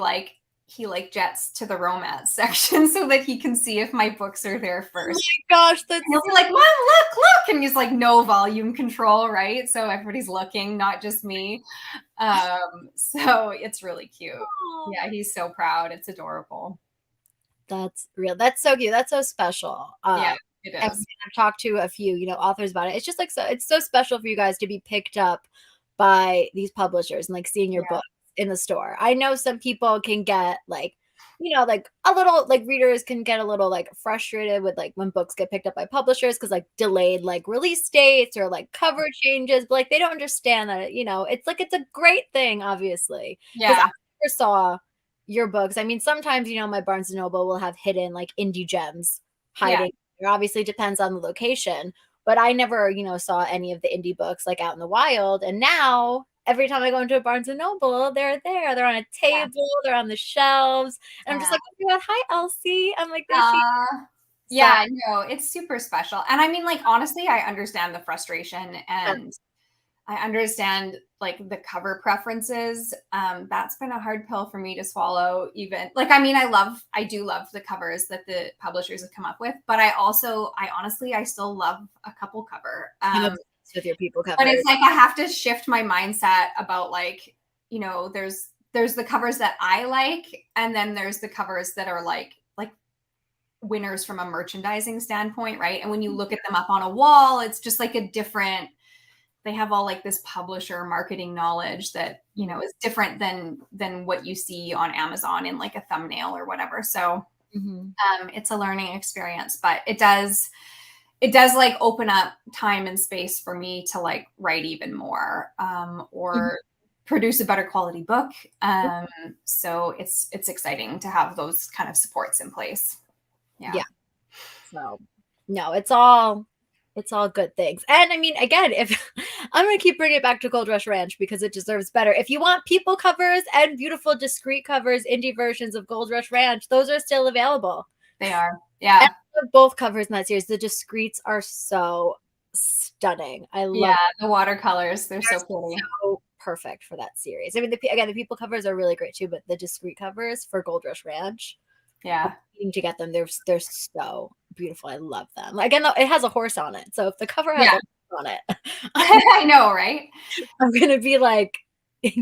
[SPEAKER 2] jets to the romance section so that he can see if my books are there first.
[SPEAKER 1] Oh my gosh,
[SPEAKER 2] he'll be like, Mom, look, and he's like, no volume control, right? So everybody's looking, not just me. So it's really cute. Aww. Yeah, he's so proud. It's adorable.
[SPEAKER 1] That's real. That's so cute. That's so special.
[SPEAKER 2] Yeah, it is.
[SPEAKER 1] I've talked to a few, authors about it. It's just like it's so special for you guys to be picked up by these publishers and like seeing your books in the store. I know some people can get like, like a little like readers can get a little like frustrated with like when books get picked up by publishers because like delayed like release dates or like cover changes, but like they don't understand that it's like it's a great thing, obviously.
[SPEAKER 2] Yeah.
[SPEAKER 1] I never saw your books. I mean, sometimes my Barnes and Noble will have hidden like indie gems hiding. It obviously depends on the location, but I never, saw any of the indie books like out in the wild. And now every time I go into a Barnes and Noble, they're there. They're on a table, they're on the shelves. And I'm just like, oh my God, hi, Elsie. I'm like, there she is.
[SPEAKER 2] Yeah, no, it's super special. And I mean, like, honestly, I understand the frustration and I understand like the cover preferences. That's been a hard pill for me to swallow, even like, I mean, I do love the covers that the publishers have come up with, but I honestly, I still love a couple cover.
[SPEAKER 1] I'm obsessed with your people covers.
[SPEAKER 2] But it's like, I have to shift my mindset about like, there's the covers that I like, and then there's the covers that are like winners from a merchandising standpoint, right? And when you look at them up on a wall, it's just like a different, they have all like this publisher marketing knowledge that, is different than what you see on Amazon in like a thumbnail or whatever. So it's a learning experience, but it does like open up time and space for me to like write even more, or produce a better quality book. So it's exciting to have those kind of supports in place. Yeah.
[SPEAKER 1] So no, it's all good things. And I mean, again, if I'm going to keep bringing it back to Gold Rush Ranch because it deserves better. If you want people covers and beautiful discreet covers, indie versions of Gold Rush Ranch, those are still available.
[SPEAKER 2] They are. Yeah.
[SPEAKER 1] And both covers in that series. The discreets are so stunning. I love
[SPEAKER 2] the watercolors. They're so pretty.
[SPEAKER 1] So perfect for that series. I mean, the people covers are really great too, but the discreet covers for Gold Rush Ranch, needing to get them. They're so beautiful. I love them. Again, it has a horse on it, so if the cover has a horse on it,
[SPEAKER 2] I know, right?
[SPEAKER 1] I'm gonna be like,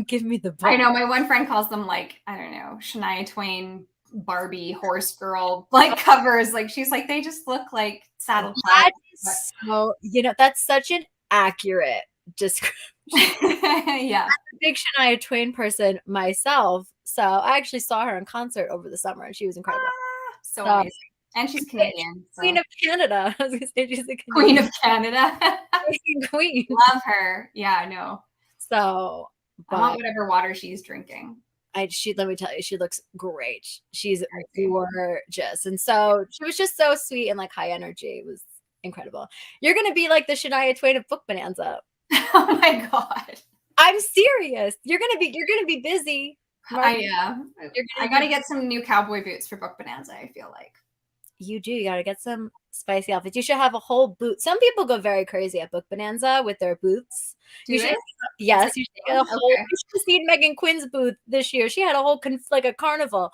[SPEAKER 1] give me the book.
[SPEAKER 2] I know. My one friend calls them like, I don't know, Shania Twain, Barbie, horse girl like covers. Like, she's like, they just look like saddle clouds.
[SPEAKER 1] So that's such an accurate description.
[SPEAKER 2] Yeah,
[SPEAKER 1] I'm a big Shania Twain person myself, so I actually saw her in concert over the summer, and she was incredible.
[SPEAKER 2] So amazing. And she's Canadian.
[SPEAKER 1] Queen of Canada. I was gonna say she's a
[SPEAKER 2] Queen of Canada.
[SPEAKER 1] Queen.
[SPEAKER 2] Love her. Yeah, I know.
[SPEAKER 1] So
[SPEAKER 2] I want whatever water she's drinking.
[SPEAKER 1] Let me tell you, she looks great. She's gorgeous. And so she was just so sweet and like high energy. It was incredible. You're gonna be like the Shania Twain of Book Bonanza.
[SPEAKER 2] Oh my God.
[SPEAKER 1] I'm serious. You're gonna be busy.
[SPEAKER 2] I gotta get some new cowboy boots for Book Bonanza, I feel like.
[SPEAKER 1] You do. You gotta get some spicy outfits. You should have a whole boot. Some people go very crazy at Book Bonanza with their boots. Yes, you should get a whole. You should have seen Megan Quinn's booth this year. She had a whole like a carnival.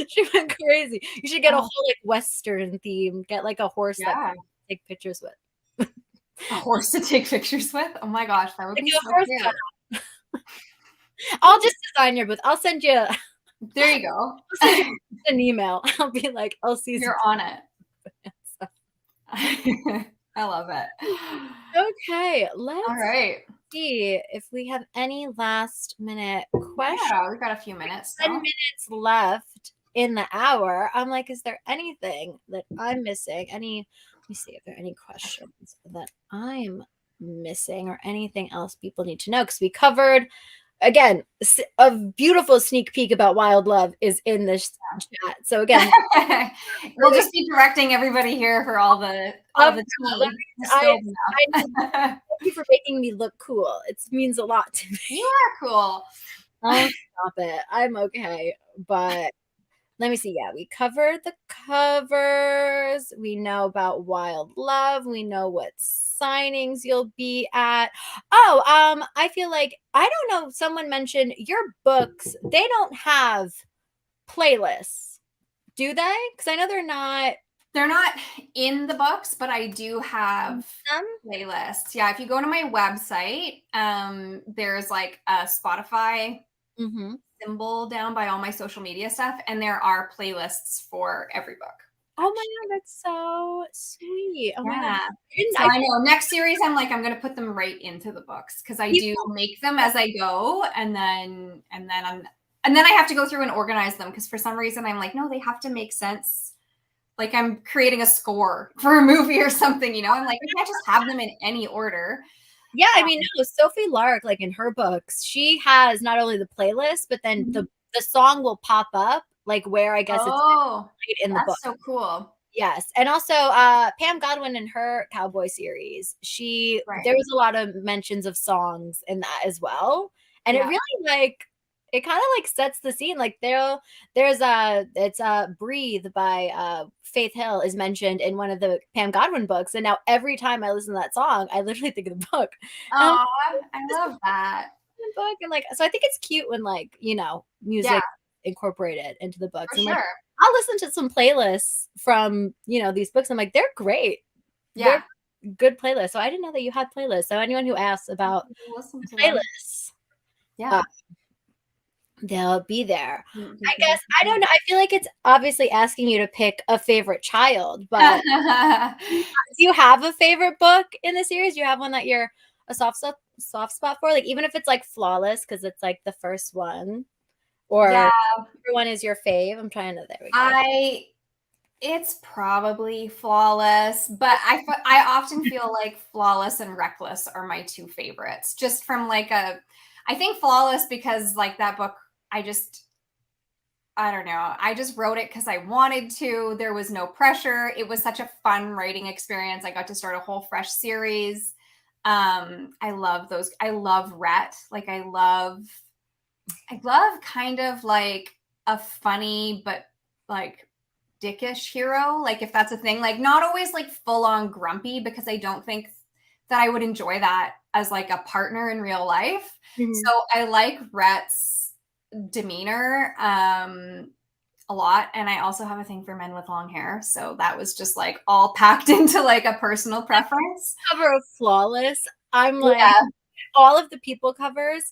[SPEAKER 1] She went crazy. You should get a whole like Western theme. Get like a horse that you can take pictures with.
[SPEAKER 2] A horse to take pictures with? Oh my gosh, that would be so cute.
[SPEAKER 1] I'll just design your booth. I'll send you.
[SPEAKER 2] There you go.
[SPEAKER 1] An email. I'll be like, Elsie's.
[SPEAKER 2] You're on it. I love it.
[SPEAKER 1] Okay, let's see if we have any last minute questions.
[SPEAKER 2] Yeah, we've got a few minutes.
[SPEAKER 1] 10 minutes left in the hour. I'm like, is there anything that I'm missing? Let me see if there are any questions that I'm missing or anything else people need to know, because we covered, again, a beautiful sneak peek about Wild Love is in this chat. So again,
[SPEAKER 2] we'll just be directing everybody here for all the tea.
[SPEAKER 1] Thank you for making me look cool. It means a lot to me.
[SPEAKER 2] You are cool.
[SPEAKER 1] Oh, stop it. I'm okay, but let me see. Yeah, we covered the covers. We know about Wild Love. We know what signings you'll be at. Oh, I feel like, I don't know, someone mentioned your books, they don't have playlists, do they? Because I know they're not
[SPEAKER 2] in the books, but I do have playlists. Yeah, if you go to my website, there's like a Spotify symbol down by all my social media stuff, and there are playlists for every book.
[SPEAKER 1] Oh my God, that's so sweet. Oh my God.
[SPEAKER 2] So I know next series I'm going to put them right into the books, because I do make them as I go, and then I have to go through and organize them, because for some reason I'm like, no, they have to make sense. Like I'm creating a score for a movie or something, I'm like, I can't just have them in any order.
[SPEAKER 1] Yeah, I mean, no, Sophie Lark, like in her books, she has not only the playlist, but then the song will pop up, like where I guess it's in the book.
[SPEAKER 2] That's so cool.
[SPEAKER 1] Yes. And also Pam Godwin in her cowboy series,
[SPEAKER 2] Right.
[SPEAKER 1] there was a lot of mentions of songs in that as well. And it
[SPEAKER 2] Yeah.
[SPEAKER 1] really like it kind of like sets the scene. Like there's it's Breathe by Faith Hill is mentioned in one of the Pam Godwin books. And now every time I listen to that song, I literally think of the book. And I'm like,
[SPEAKER 2] Aw, I
[SPEAKER 1] this is
[SPEAKER 2] love that.
[SPEAKER 1] the book. And like so I think it's cute when like,
[SPEAKER 2] Yeah,
[SPEAKER 1] music incorporated into the books.
[SPEAKER 2] for
[SPEAKER 1] And like
[SPEAKER 2] sure.
[SPEAKER 1] I'll listen to some playlists from, these books. I'm like, they're great.
[SPEAKER 2] Yeah.
[SPEAKER 1] They're good playlists. So I didn't know that you had playlists. So anyone who asks about
[SPEAKER 2] Listen to them.
[SPEAKER 1] playlists,
[SPEAKER 2] Yeah.
[SPEAKER 1] uh, they'll be there.
[SPEAKER 2] You
[SPEAKER 1] I
[SPEAKER 2] can
[SPEAKER 1] guess
[SPEAKER 2] listen
[SPEAKER 1] I
[SPEAKER 2] to
[SPEAKER 1] don't know. I feel like it's obviously asking you to pick a favorite child, but
[SPEAKER 2] them.
[SPEAKER 1] do you have a favorite book in the series? Do you have one that you're a soft spot for? Like even if it's like Flawless because it's like the first one,
[SPEAKER 2] Yeah,
[SPEAKER 1] or whichever one is your fave? I'm trying to. There we go.
[SPEAKER 2] it's probably Flawless, but I often feel like Flawless and Reckless are my two favorites. Just from like I think Flawless because like that book, I don't know. I just wrote it because I wanted to. There was no pressure. It was such a fun writing experience. I got to start a whole fresh series. I love those. I love Rhett. Like I love kind of like a funny but like dickish hero, like if that's a thing, like not always like full on grumpy because I don't think that I would enjoy that as like a partner in real life.
[SPEAKER 1] Mhm.
[SPEAKER 2] So I like Rhett's demeanor a lot, and I also have a thing for men with long hair, so that was just like all packed into like a personal preference.
[SPEAKER 1] Cover of Flawless. I'm like
[SPEAKER 2] Yeah.
[SPEAKER 1] all of the people covers.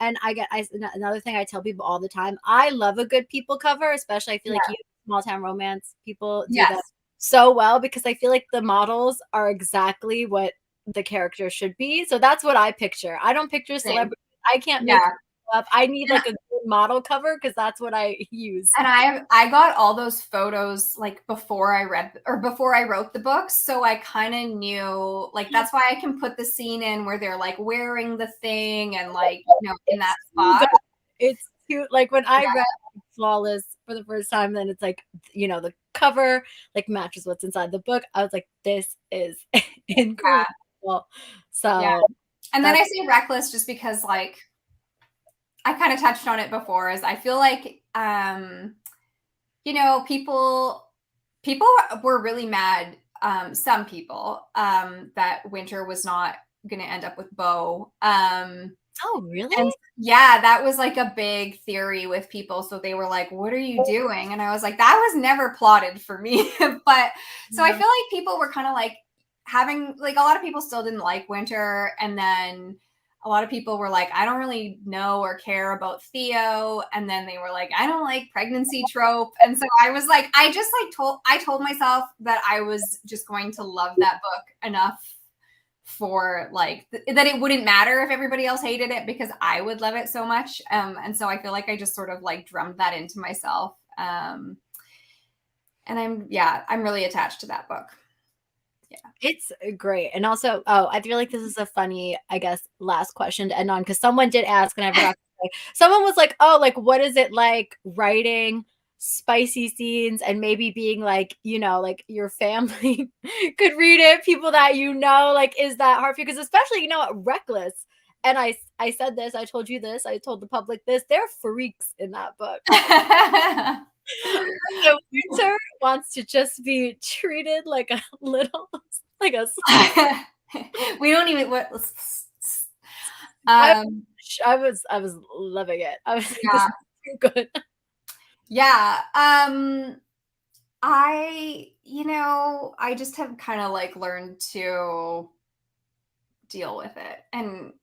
[SPEAKER 1] And another thing I tell people all the time, I love a good people cover, especially I feel like
[SPEAKER 2] Yeah.
[SPEAKER 1] you small town romance people do
[SPEAKER 2] Yes.
[SPEAKER 1] that so well because I feel like the models are exactly what the character should be. So that's what I picture. I don't picture
[SPEAKER 2] Same.
[SPEAKER 1] celebrities. I can't make
[SPEAKER 2] Yeah.
[SPEAKER 1] up. I need
[SPEAKER 2] And
[SPEAKER 1] like a good model cover because that's what I use.
[SPEAKER 2] And I got all those photos like before I read or before I wrote the books, so I kind of knew like that's why I can put the scene in where they're like wearing the thing and like in that
[SPEAKER 1] It's too
[SPEAKER 2] spot.
[SPEAKER 1] good. It's cute. Like when I
[SPEAKER 2] Yeah,
[SPEAKER 1] read Flawless for the first time, then it's like, the cover like matches what's inside the book. I was like, this is incredible.
[SPEAKER 2] yeah.
[SPEAKER 1] So
[SPEAKER 2] And then
[SPEAKER 1] that's
[SPEAKER 2] I say reckless just because like I kind of touched on it before, is I feel like people were really mad, some people, that Winter was not going to end up with Bo.
[SPEAKER 1] oh really?
[SPEAKER 2] And yeah, that was like a big theory with people. So they were like, "What are you doing?" And I was like, "That was never plotted for me." But so I
[SPEAKER 1] Yeah.
[SPEAKER 2] feel like people were kind of like having like a lot of people still didn't like Winter, and then a lot of people were like, "I don't really know or care about Theo," and then they were like, "I don't like pregnancy trope," and so I was like, I told myself that I was just going to love that book enough for like that it wouldn't matter if everybody else hated it because I would love it so much. And so I feel like I just sort of like drummed that into myself. And I'm really attached to that book. Yeah.
[SPEAKER 1] It's great. And also, I feel like this is a funny, I guess, last question to end on because someone did ask and I forgot to say. Someone was like, "Oh, like what is it like writing spicy scenes and maybe being like, like your family could read it, people that like is that hard for you?" Because especially, Reckless. And I said this, I told you this, I told the public this. They're freaks in that book. So Winter wants to just be treated like a little like a
[SPEAKER 2] We don't even what
[SPEAKER 1] I
[SPEAKER 2] um
[SPEAKER 1] I was loving it. I was like, this
[SPEAKER 2] yeah.
[SPEAKER 1] is too good.
[SPEAKER 2] Yeah. I just have kind of like learned to deal with it, and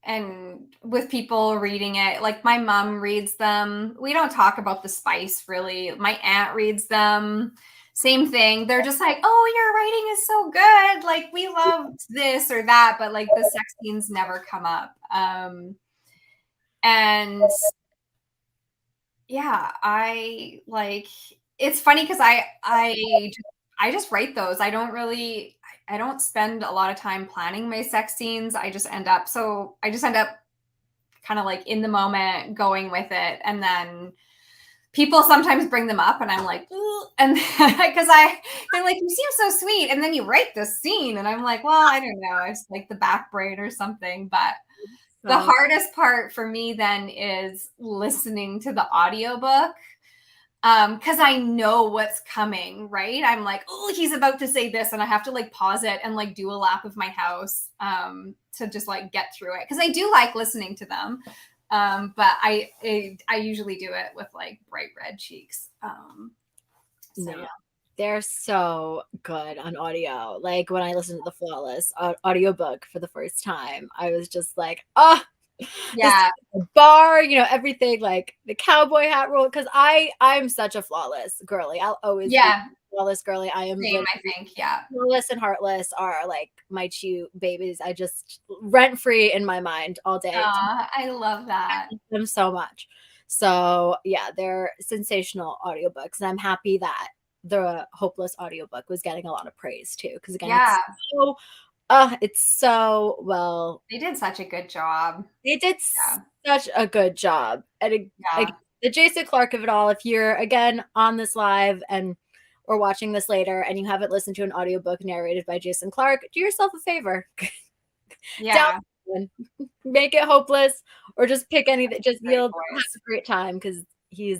[SPEAKER 2] with people reading it, like my mom reads them. We don't talk about the spice really. My aunt reads them, same thing. They're just like, "Oh, your writing is so good, like we loved this or that," but like the sex scenes never come up. And yeah, I like it's funny because I just write those. I don't spend a lot of time planning my sex scenes. I just end up kind of like in the moment going with it, and then people sometimes bring them up and I'm like, ooh, and because they're like, you seem so sweet. And then you write this scene. And I'm like, well, I don't know. It's like the back brain or something. But the
[SPEAKER 1] So
[SPEAKER 2] hardest part for me then is listening to the audiobook. Because I know what's coming, right? I'm like, oh, he's about to say this, and I have to like pause it and like do a lap of my house to just like get through it. Because I do like listening to them, but I usually do it with like bright red cheeks. So
[SPEAKER 1] no,
[SPEAKER 2] yeah,
[SPEAKER 1] they're so good on audio. Like when I listened to the Flawless audiobook for the first time, I was just like, oh, this
[SPEAKER 2] yeah,
[SPEAKER 1] bar, everything, like the cowboy hat rule. Because I'm such a Flawless girly. I'll always be
[SPEAKER 2] yeah.
[SPEAKER 1] Flawless girly. I am
[SPEAKER 2] Same,
[SPEAKER 1] literally
[SPEAKER 2] I think. Yeah.
[SPEAKER 1] Flawless and Heartless are like my two babies. I just rent free in my mind all day.
[SPEAKER 2] I love that.
[SPEAKER 1] Them so much. So yeah, they're sensational audiobooks, and I'm happy that the Hopeless audiobook was getting a lot of praise too. Because again,
[SPEAKER 2] Yeah,
[SPEAKER 1] it's so well.
[SPEAKER 2] they did such a good job.
[SPEAKER 1] They did
[SPEAKER 2] Yeah,
[SPEAKER 1] such a good job. And like
[SPEAKER 2] yeah.
[SPEAKER 1] the Jason Clark of it all, if you're again on this live and or watching this later and you haven't listened to an audiobook narrated by Jason Clark, do yourself a favor. Down
[SPEAKER 2] Yeah.
[SPEAKER 1] one. Make it Hopeless or just pick any that just
[SPEAKER 2] Great
[SPEAKER 1] you'll have
[SPEAKER 2] voice.
[SPEAKER 1] a great time because he's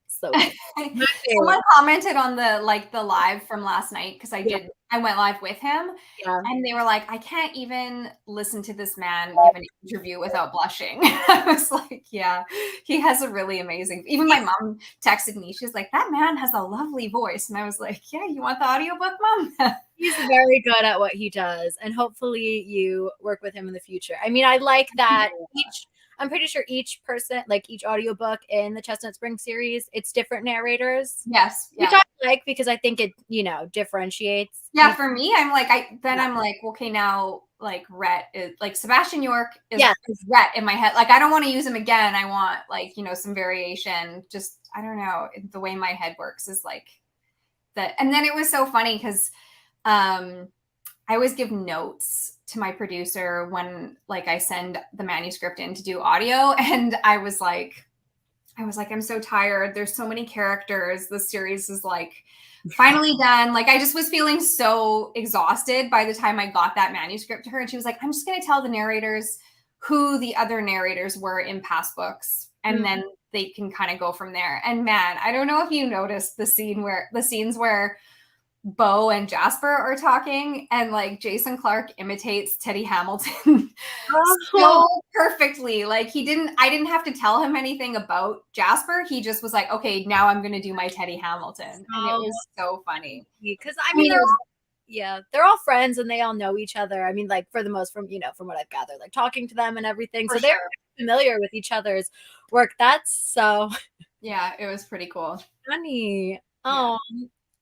[SPEAKER 1] so good. My
[SPEAKER 2] Someone
[SPEAKER 1] favorite.
[SPEAKER 2] commented on the live from last night because
[SPEAKER 1] Yeah,
[SPEAKER 2] I went live with him
[SPEAKER 1] yeah.
[SPEAKER 2] and they were like, I can't even listen to this man give an interview without blushing. I was like, yeah, he has a really amazing. Even my mom texted me. She's like, that man has a lovely voice. And I was like, yeah, you want the audiobook, mom?
[SPEAKER 1] He's very good at what he does, and hopefully you work with him in the future. I mean, I like that I'm pretty sure each person, like each audiobook in the Chestnut Spring series, it's different narrators,
[SPEAKER 2] Yes.
[SPEAKER 1] which
[SPEAKER 2] Yeah.
[SPEAKER 1] I like because I think it, differentiates.
[SPEAKER 2] Yeah, for me, I'm like, okay, now like Rhett is like Sebastian York
[SPEAKER 1] Yeah.
[SPEAKER 2] is Rhett in my head. Like I don't want to use him again. I want like, some variation. Just I don't know. The way my head works is like that. And then it was so funny because I always give notes to my producer when like I send the manuscript in to do audio. And I'm so tired. There's so many characters. The series is like finally done. Like I just was feeling so exhausted by the time I got that manuscript to her. And she was like, I'm just going to tell the narrators who the other narrators were in past books. And then they can kind of go from there. And man, I don't know if you noticed the scenes where Bo and Jasper are talking and like Jason Clark imitates Teddy Hamilton
[SPEAKER 1] Oh,
[SPEAKER 2] so perfectly. Like I didn't have to tell him anything about Jasper. He just was like, okay, now I'm going to do my Teddy Hamilton. And it was so funny.
[SPEAKER 1] because I
[SPEAKER 2] I
[SPEAKER 1] mean,
[SPEAKER 2] mean, it was,
[SPEAKER 1] they're all friends and they all know each other. I mean, like for the most from what I've gathered, like talking to them and everything.
[SPEAKER 2] for
[SPEAKER 1] So they're
[SPEAKER 2] sure.
[SPEAKER 1] familiar with each other's work. That's so
[SPEAKER 2] Yeah, it was pretty cool.
[SPEAKER 1] funny.
[SPEAKER 2] Yeah.
[SPEAKER 1] Oh,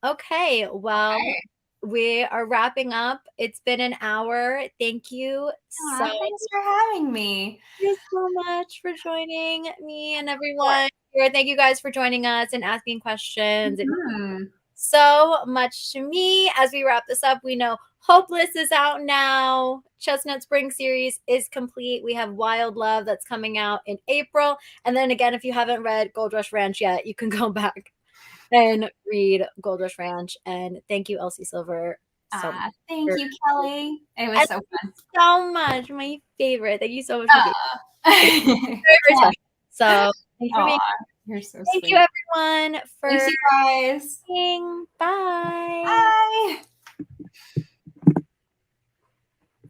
[SPEAKER 1] okay. Well,
[SPEAKER 2] Okay.
[SPEAKER 1] we are wrapping up. It's been an hour. Thank you
[SPEAKER 2] Aw, thanks for having me.
[SPEAKER 1] so much for joining me and
[SPEAKER 2] Of course.
[SPEAKER 1] everyone here. Thank you guys for joining us and asking questions. It
[SPEAKER 2] Mhm.
[SPEAKER 1] so much to me. As we wrap this up, we know Hopeless is out now. Chestnut Spring series is complete. We have Wild Love that's coming out in April. And then again, if you haven't read Gold Rush Ranch yet, you can go back and read Gold Rush Ranch. And thank you, Elsie Silver, so much.
[SPEAKER 2] Thank you, Kelly. It was
[SPEAKER 1] And
[SPEAKER 2] so fun.
[SPEAKER 1] so much. My favorite. Thank you so much for being
[SPEAKER 2] Aw.
[SPEAKER 1] very, very special. So thanks for being
[SPEAKER 2] Aw, you're so
[SPEAKER 1] Thank you
[SPEAKER 2] sweet.
[SPEAKER 1] everyone for
[SPEAKER 2] Thanks, you guys.
[SPEAKER 1] being. Bye.
[SPEAKER 2] Bye.